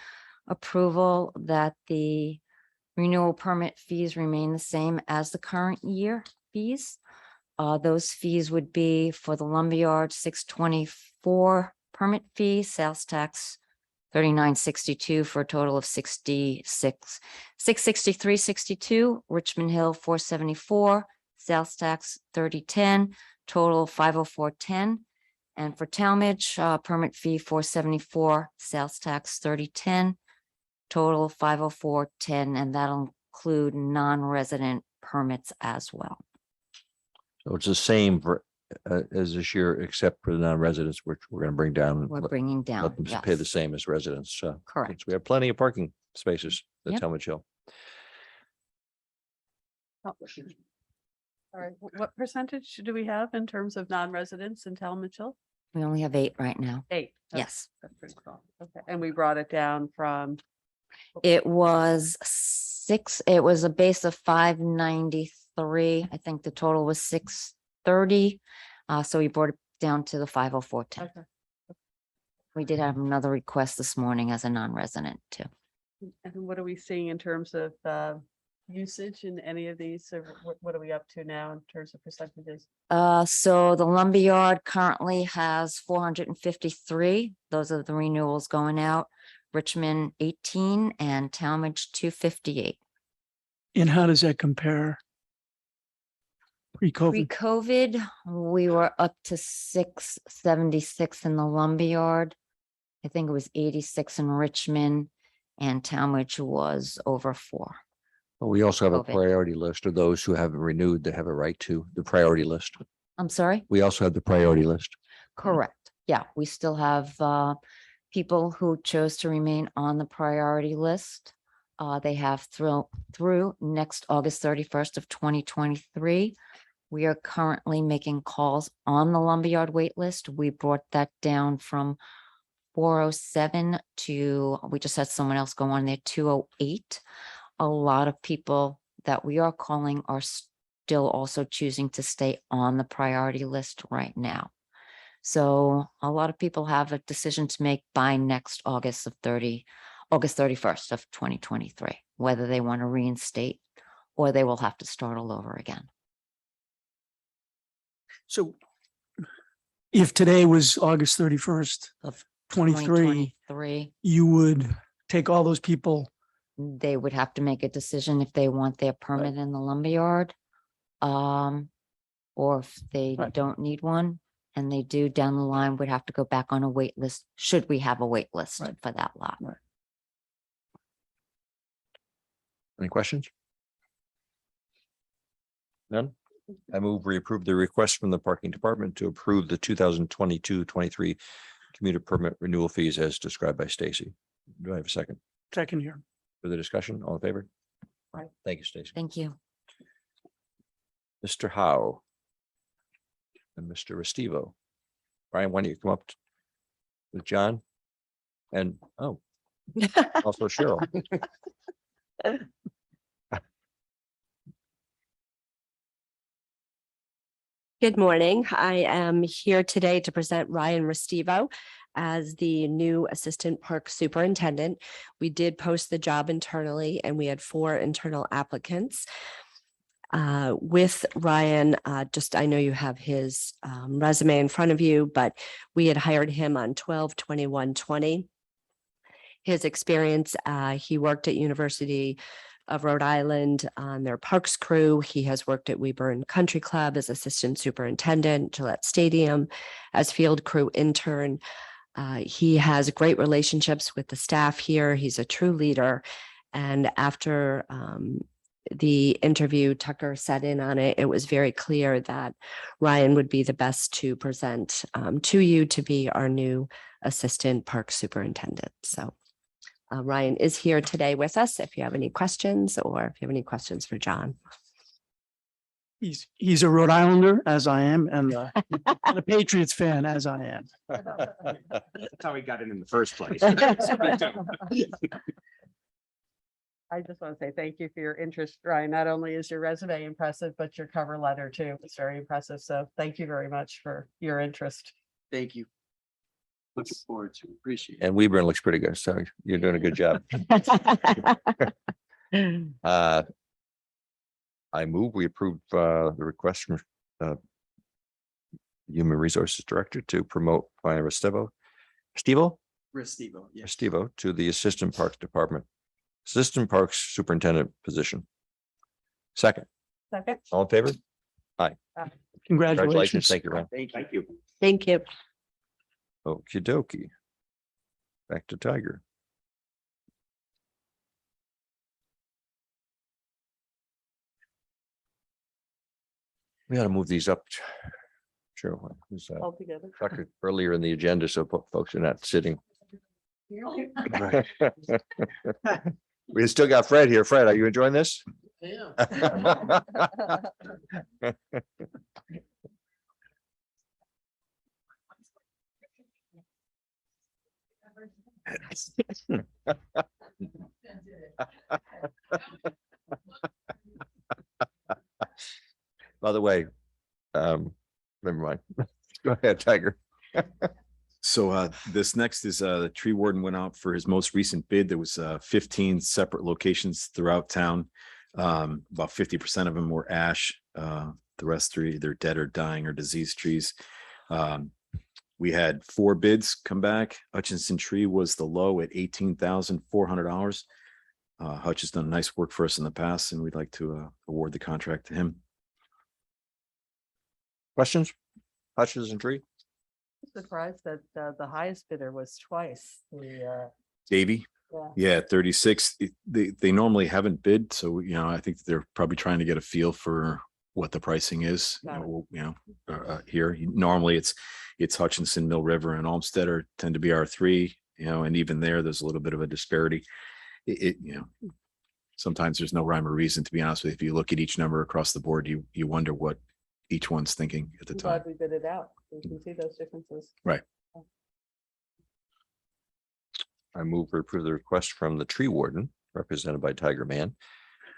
approval that the renewal permit fees remain the same as the current year fees. Those fees would be for the lumberyard 624 permit fee, sales tax 39.62 for a total of 663.62. Richmond Hill 474, sales tax 30.10, total 504.10. And for Talmadge, permit fee 474, sales tax 30.10, total 504.10, and that'll include non-resident permits as well. So it's the same for as this year, except for the non-residents, which we're going to bring down. We're bringing down. Let them pay the same as residents. Correct. since we have plenty of parking spaces at Yep. Talmadge Hill. All right, what percentage do we have in terms of non-residents in Talmadge Hill? We only have 8 right now. 8. Yes. That's pretty cool. Okay, and we brought it down from, It was 6, it was a base of 593. I think the total was 630. So we brought it down to the 504.10. okay. We did have another request this morning as a non-resident too. And what are we seeing in terms of usage in any of these? Or what are we up to now in terms of percentages? So the lumberyard currently has 453. Those are the renewals going out. Richmond 18 and Talmadge 258. And how does that compare? Pre-COVID? Pre-COVID, we were up to 676 in the lumberyard. I think it was 86 in Richmond, and Talmadge was over 4. But we also have a COVID. priority list of those who haven't renewed, they have a right to the priority list. I'm sorry? We also have the priority list. Correct. Yeah, we still have people who chose to remain on the priority list. They have through next August 31st of 2023. We are currently making calls on the lumberyard wait list. We brought that down from 407 to, we just had someone else go on there, 208. A lot of people that we are calling are still also choosing to stay on the priority list right now. So a lot of people have a decision to make by next August 31st of 2023, whether they want to reinstate or they will have to start all over again. So if today was August 31st of 23, 2023, you would take all those people. they would have to make a decision if they want their permit in the lumberyard. Or if they Right. don't need one and they do, down the line would have to go back on a wait list, should we have a wait list Right. for that lot. Any questions? None? I move we approve the request from the parking department to approve the 2022-23 commuter permit renewal fees as described by Stacy. Do I have a second Second here. for the discussion? All in favor? Right. Thank you, Stacy. Thank you. Mr. Howe. And Mr. Restivo. Brian, why don't you come up with John? And, oh, also Cheryl. Good morning. I am here today to present Ryan Restivo as the new Assistant Park Superintendent. We did post the job internally and we had 4 internal applicants. With Ryan, I know you have his resume in front of you, but we had hired him on 12/21/20. His experience, he worked at University of Rhode Island on their parks crew. He has worked at Whitmer Country Club as assistant superintendent, Gillette Stadium as field crew intern. He has great relationships with the staff here. He's a true leader. And after the interview, Tucker sat in on it. It was very clear that Ryan would be the best to present to you to be our new assistant park superintendent. So Ryan is here today with us if you have any questions or if you have any questions for John. He's a Rhode Islander, as I am, and a Patriots fan, as I am. That's how he got in the first place. I just want to say thank you for your interest, Ryan. Not only is your resume impressive, but your cover letter too. It's very impressive. So thank you very much for your interest. Thank you. Looking forward to, appreciate it. And Weber looks pretty good. So you're doing a good job. I move we approve the request from Human Resources Director to promote Ryan Restivo Restivo, yes. Restivo to the Assistant Parks Department, Assistant Parks Superintendent position. Second, Second. all in favor? Congratulations. Thank you, Ryan. Thank you. Thank you. Okie dokie. Back to Tiger. We gotta move these up. Sure. Who's that? All together. Tucker earlier in the agenda, so folks are not sitting. We still got Fred here. Fred, are you enjoying this? Yeah. By the way, never mind. Go ahead, Tiger. So this next is the tree warden went out for his most recent bid. There was 15 separate locations throughout town. About 50% of them were ash. The rest are either dead or dying or diseased trees. We had 4 bids come back. Hutchinson Tree was the low at $18,400. Hutch has done nice work for us in the past, and we'd like to award the contract to him. Questions? Hutchinson Tree? Surprised that the highest bidder was twice the Davy? yeah. Yeah, 36. They normally haven't bid, so I think they're probably trying to get a feel for what the pricing is. Here normally it's Hutchinson, Mill River, and Olmsted tend to be our 3. And even there's a little bit of a disparity. Sometimes there's no rhyme or reason, to be honest with you. If you look at each number across the board, you wonder what each one's thinking at the I'm time. glad we bid it out. We can see those differences. Right. I move to approve the request from the tree warden, represented by Tiger Man,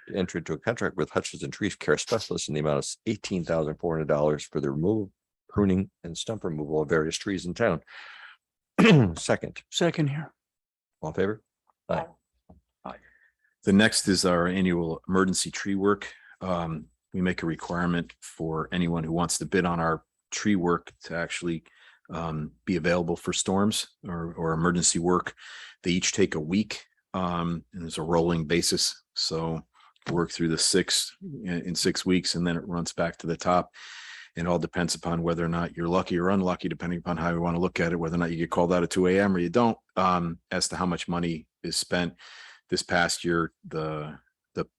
to enter into a contract with Hutchinson Tree Care Specialists in the amount of $18,400 for the removal, pruning, and stump removal of various trees in town. Second, Second here. all in favor? Aye. The next is our annual emergency tree work. We make a requirement for anyone who wants to bid on our tree work to actually be available for storms or emergency work. They each take a week, and there's a rolling basis. So work through the 6 in 6 weeks, and then it runs back to the top. It all depends upon whether or not you're lucky or unlucky, depending upon how you want to look at it, whether or not you get called out at 2 a.m. or you don't, as to how much money is spent. This past year, the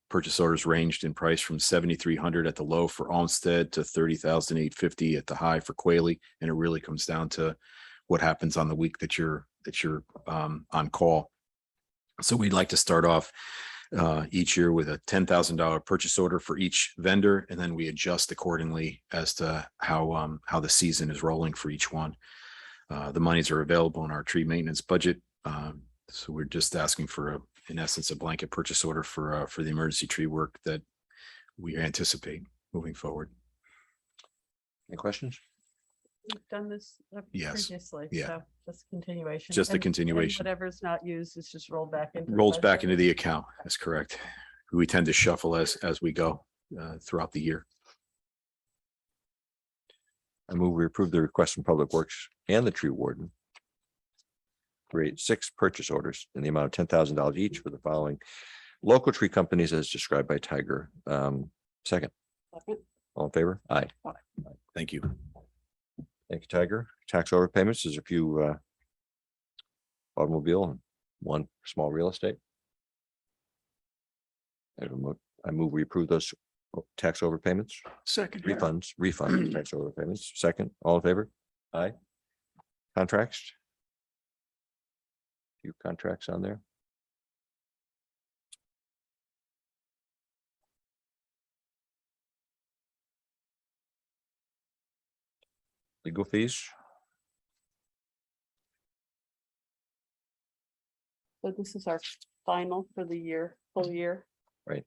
purchase orders ranged in price from $7,300 at the low for Olmsted to $30,850 at the high for Quayle. And it really comes down to what happens on the week that you're on call. So we'd like to start off each year with a $10,000 purchase order for each vendor, and then we adjust accordingly as to how the season is rolling for each one. The monies are available in our tree maintenance budget. So we're just asking for in essence, a blanket purchase order for the emergency tree work that we anticipate moving forward. Any questions? We've done this Yes. previously. Yeah. So just continuation. Just a And continuation. whatever's not used is just rolled back into. the Rolls back budget. into the account. That's correct. We tend to shuffle as we go throughout the year. I move we approve the request from Public Works and the tree warden. Create 6 purchase orders in the amount of $10,000 each for the following local tree companies as described by Tiger. Second, all in favor? Aye. Thank you. Thank you, Tiger. Tax overpayments, there's a few automobile and 1 small real estate. I move we approve those tax overpayments, Second here. refunds, tax overpayments. Second, all in favor? Aye. Contracts? Few contracts on there. Legal fees? So this is our final for the year, full year. Right.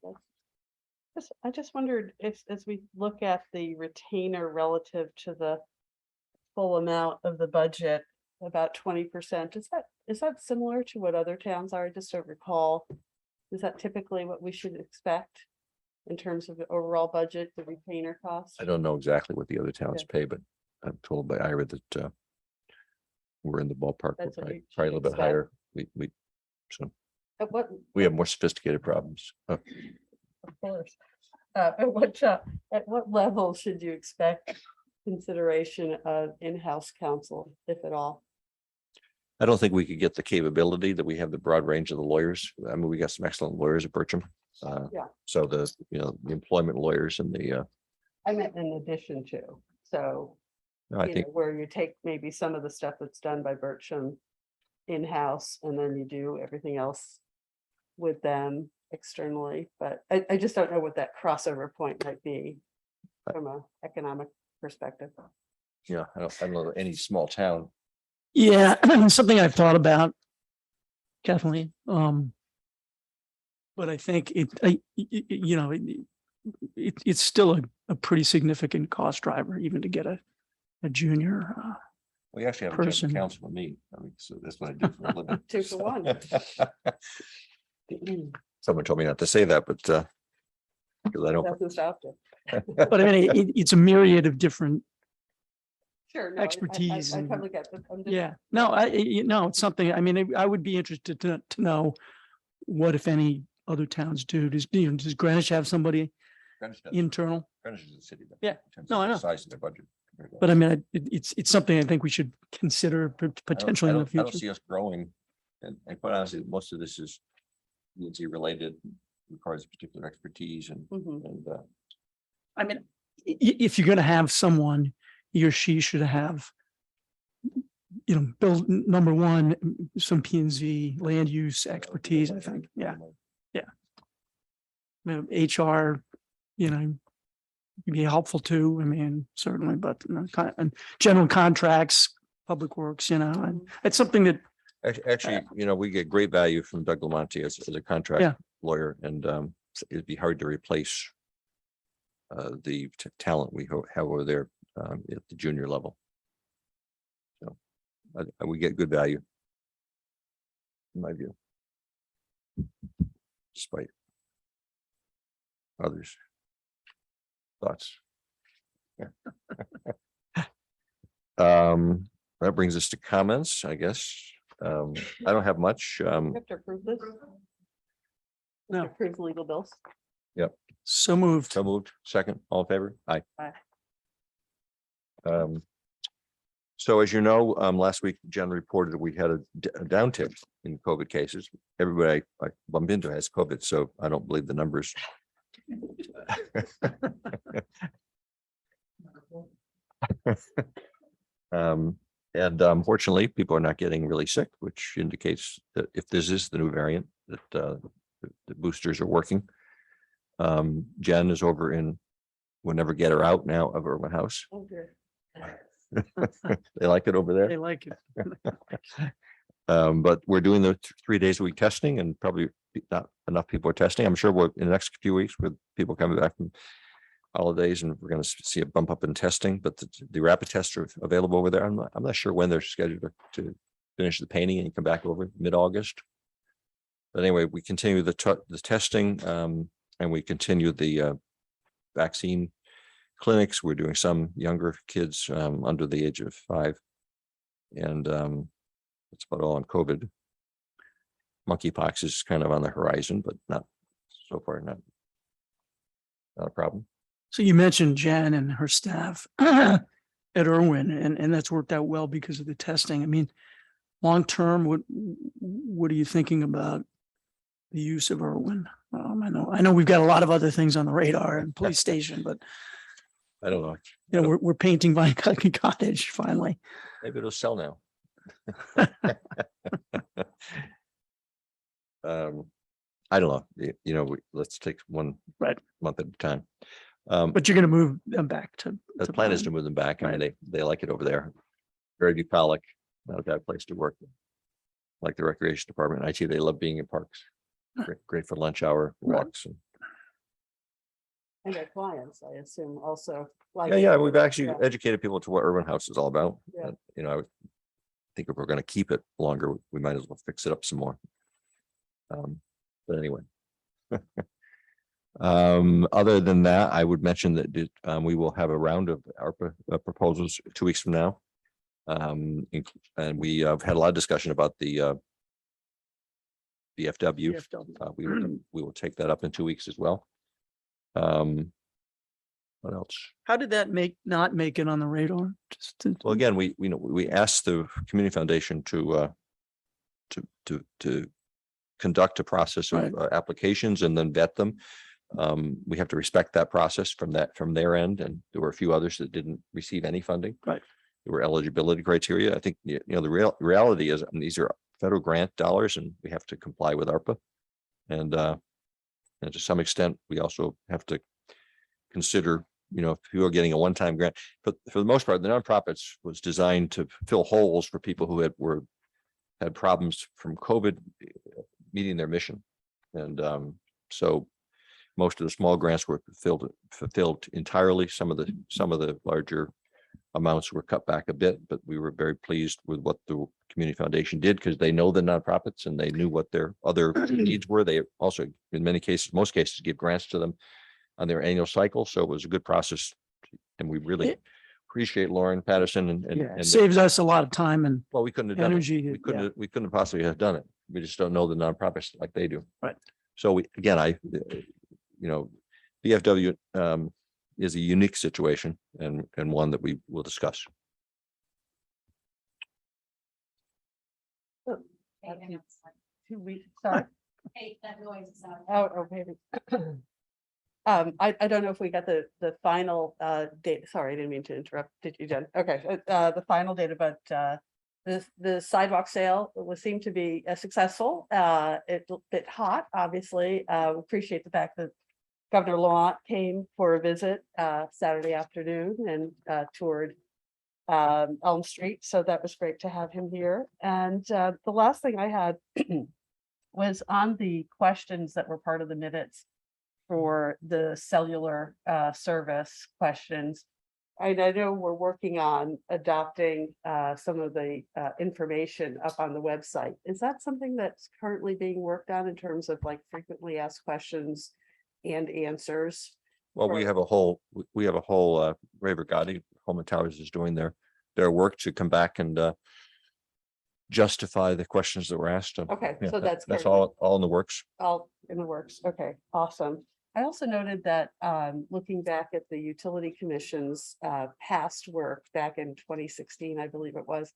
I just wondered if, as we look at the retainer relative to the full amount of the budget, about 20%, is that similar to what other towns are? I just don't recall. Is that typically what we should expect in terms of the overall budget, the retainer cost? I don't know exactly what the other towns pay, but I'm told by Ira that we're in the ballpark. We're That's what probably you a little bit expect. higher. So we have more sophisticated problems. Of course. At what level should you expect consideration of in-house counsel, if at all? I don't think we could get the capability that we have the broad range of the lawyers. I mean, we got some excellent lawyers at Bircham. Yeah. So the employment lawyers and the, I meant in addition to, so, no, I you think, know, where you take maybe some of the stuff that's done by Bircham in-house, and then you do everything else with them externally, but I just don't know what that crossover point might be from a economic perspective. I don't know any small town. Yeah, something I've thought about, Kathleen. But I think it's still a pretty significant cost driver, even to get a junior. We actually have a Person. general counsel with me. I mean, so that's what I do for a living. 2 for 1. Someone told me not to say that, but because I don't. Doesn't stop you. But I mean, it's a myriad of different. Sure. no, Expertise I and- totally get it. I'm just- Yeah, no, it's something, I mean, I would be interested to know what, if any, other towns do. Does Greenwich have somebody internal? Greenwich is a city. Yeah. in terms No, of I the know. Size of their budget. compared to But us. I mean, it's something I think we should consider potentially in the I don't future. see us growing. And quite honestly, most of this is ENC related, requires particular expertise and, Mhm. I mean, if you're gonna have someone, he or she should have, build, number one, some P and Z land use expertise, I think, yeah. HR, can be helpful too, I mean, certainly, but and general contracts, public works, and it's something that Actually, we get great value from Doug Lamonti as a Yeah. contract lawyer, and it'd be hard to replace the talent we have over there at the junior level. So we get good value, in my view, despite others' thoughts. That brings us to comments, I guess. I don't have much. We have to approve this. No. Approve legal bills. So moved. So moved. Second, all in favor? Aye. Aye. So as you know, last week, Jen reported that we had a downtick in COVID cases. Everybody I bumped into has COVID, so I don't believe the numbers. And unfortunately, people are not getting really sick, which indicates that if this is the new variant, that the boosters are working. Jen is over in, we'll never get her out now of Irwin House. Oh, dear. They like it over there. They like it. But we're doing the 3 days a week testing, and probably not enough people are testing. I'm sure we'll in the next few weeks with people coming back from holidays, and we're going to see a bump up in testing, but the rapid tests are available over there. I'm not sure when they're scheduled to finish the painting and come back over mid-August. But anyway, we continue the testing, and we continue the vaccine clinics. We're doing some younger kids under the age of 5. And that's about all on COVID. Monkeypox is kind of on the horizon, but not so far, not a problem. So you mentioned Jen and her staff at Irwin, and that's worked out well because of the testing. I mean, long term, what are you thinking about the use of Irwin? I know we've got a lot of other things on the radar and police station, but I don't know. we're painting Vine Cottage finally. Maybe it'll sell now. I don't know. Let's take one month at a time. But you're going to move them back to. The plan is to move them back. I mean, they like it over there. Very bucolic, not a bad place to work. Like the recreation department, IT, they love being in parks. Great for lunch hour walks. And their clients, I assume, also. Yeah. We've actually educated people to what Irwin House is all about. Yeah. I would think if we're going to keep it longer, we might as well fix it up some more. But anyway. Other than that, I would mention that we will have a round of ARPA proposals 2 weeks from now. And we have had a lot of discussion about the VFW. We will take that up in 2 weeks as well. What else? How did that not make it on the radar? Well, again, we asked the Community Foundation to conduct a process of applications and then vet them. We have to respect that process from their end, and there were a few others that didn't receive any funding. Right. There were eligibility criteria. I think the reality is these are federal grant dollars, and we have to comply with ARPA. And to some extent, we also have to consider, if you are getting a one-time grant, but for the most part, the nonprofits was designed to fill holes for people who had problems from COVID meeting their mission. And so most of the small grants were fulfilled entirely. Some of the larger amounts were cut back a bit, but we were very pleased with what the Community Foundation did, because they know the nonprofits and they knew what their other needs were. They also, in most cases, give grants to them on their annual cycle. So it was a good process, and we really appreciate Lauren Patterson and it saves us a lot of time and we couldn't have done energy. it. We couldn't possibly have done it. We just don't know the nonprofits like they do. Right. So VFW is a unique situation and one that we will discuss. 2 weeks, sorry. Oh, maybe. I don't know if we got the final date. Sorry, I didn't mean to interrupt. Did you, Jen? Okay, the final data, but the sidewalk sale seemed to be successful. It's a bit hot, obviously. Appreciate the fact that Governor Laurent came for a visit Saturday afternoon and toured Elm Street. So that was great to have him here. And the last thing I had was on the questions that were part of the minutes for the cellular service questions. And I know we're working on adopting some of the information up on the website. Is that something that's currently being worked on in terms of like frequently asked questions and answers? Well, we have a whole, Ray Brigadi, Home Towers is doing their work to come back and justify the questions that were asked. Okay, Yeah, so that's that's currently all in the works. all in the works. Okay, awesome. I also noted that looking back at the Utility Commission's past work back in 2016, I believe it was,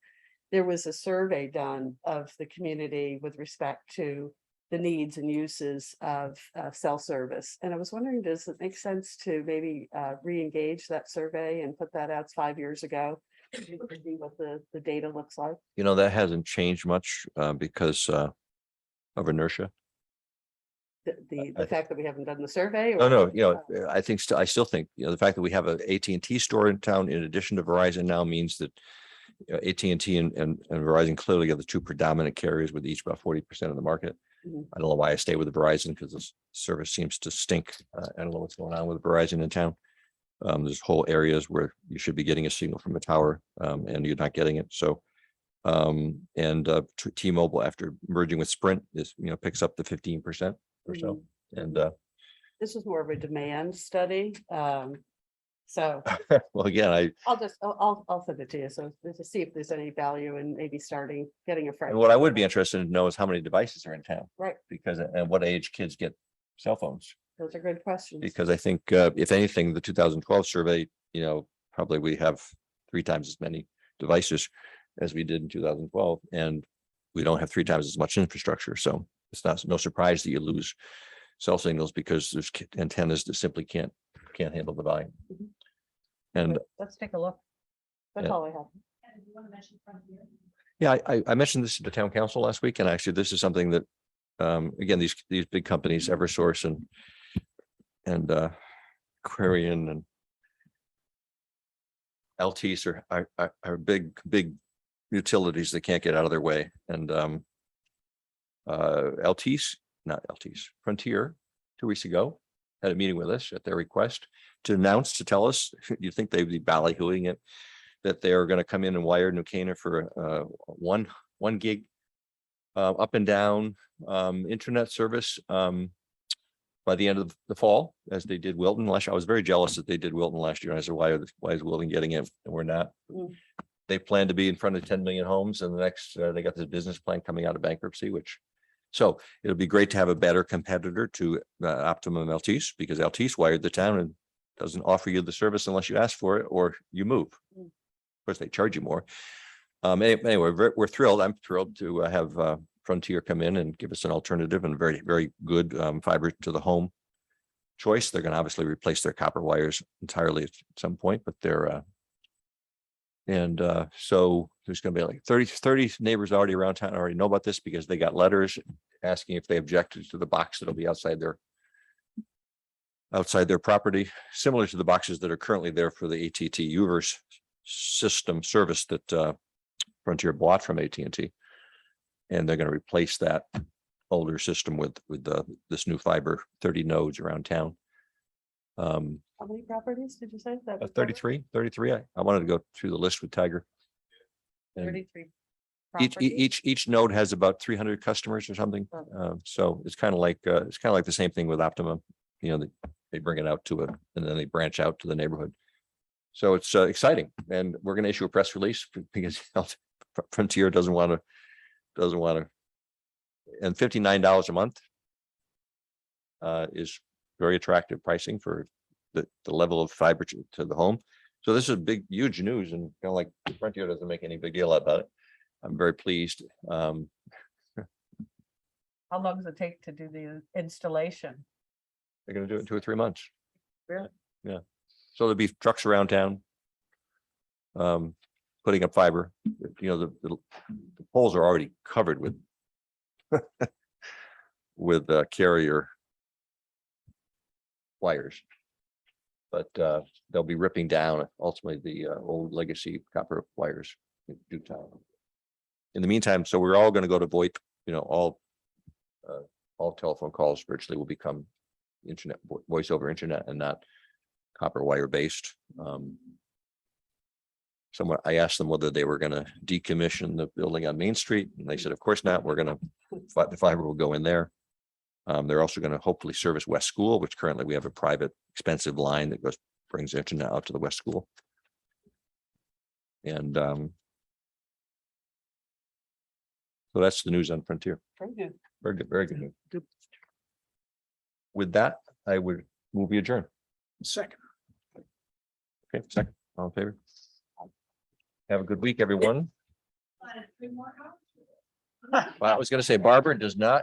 there was a survey done of the community with respect to the needs and uses of cell service. And I was wondering, does it make sense to maybe re-engage that survey and put that out 5 years ago? See what the data looks like. You know, that hasn't changed much because of inertia. The fact that we haven't done the survey? No, or- no, you know, I still think, you know, the fact that we have a AT&T store in town in addition to Verizon now means that AT&T and Verizon clearly are the two predominant carriers with each about 40% of the market. Mhm. I don't know why I stay with the Verizon because the service seems to stink. I don't know what's going on with Verizon in town. There's whole areas where you should be getting a signal from a tower and you're not getting it. So T-Mobile, after merging with Sprint, is, you know, picks up the 15% or so. And This is more of a demand study. So well, again, I'll send it to you. So to see if there's any value in maybe getting a fresh. and what I would be interested to know is how many devices are in town, Right, because and what age kids get cell phones. those are good questions. Because I think if anything, the 2012 survey, you know, probably we have 3 times as many devices as we did in 2012, and we don't have 3 times as much infrastructure. So it's no surprise that you lose cell signals because there's antennas that simply can't handle the volume. Mhm. And Let's take a look. That's Yeah. all I have. yeah, I mentioned this to the town council last week, and actually this is something that again, these big companies, Eversource and Aquarian and LTs are big utilities that can't get out of their way. And Frontier 2 weeks ago had a meeting with us at their request to tell us, you think they'd be ballyhooing it, that they are going to come in and wire New Canaan for 1 gig up and down internet service by the end of the fall, as they did Wilton last year. I was very jealous that they did Wilton last year. And I said, why is Wilton getting it and we're not? Mm. They plan to be in front of 10 million homes, and the next they got this business plan coming out of bankruptcy, so it'll be great to have a better competitor to Optimum Altice, because Altice wired the town and doesn't offer you the service unless you ask for it or you move. Mm. Of course, they charge you more. Anyway, we're thrilled. I'm thrilled to have Frontier come in and give us an alternative and very, very good fiber to the home choice. They're going to obviously replace their copper wires entirely at some point, but they're so there's going to be like 30 neighbors already around town already know about this because they got letters asking if they objected to the box that'll be outside their property, similar to the boxes that are currently there for the AT&T Uverse system service that Frontier bought from AT&T. And they're going to replace that older system with this new fiber, 30 nodes around town. How many properties did you say? That was 33. I wanted to go through the list with Tiger. And 33. each node has about 300 customers or something. So it's kind of like the same thing with Optimum. You know, they bring it out to it and then they branch out to the neighborhood. So it's exciting, and we're going to issue a press release because Frontier doesn't want to, and $59 a month is very attractive pricing for the level of fiber to the home. So this is huge news, and kind of like Frontier doesn't make any big deal about it. I'm very pleased. How long does it take to do the installation? They're going to do it in 2 or 3 months. Really? Yeah. So there'll be trucks around town putting up fiber. You know, the poles are already covered with carrier wires. But they'll be ripping down ultimately the old legacy copper wires in due time. In the meantime, so we're all gonna go to VoIP, all telephone calls virtually will become internet, voice over internet and not copper wire based. Someone, I asked them whether they were gonna decommission the building on Main Street, and they said, of course not, the fiber will go in there. They're also gonna hopefully service West School, which currently we have a private expensive line that brings internet out to the West School. And so that's the news on Frontier. Very good. Very good, very good. news. With that, I would move we adjourn. Second. Okay, second, all in favor? Have a good week, everyone. Well, I was gonna say Barbara does not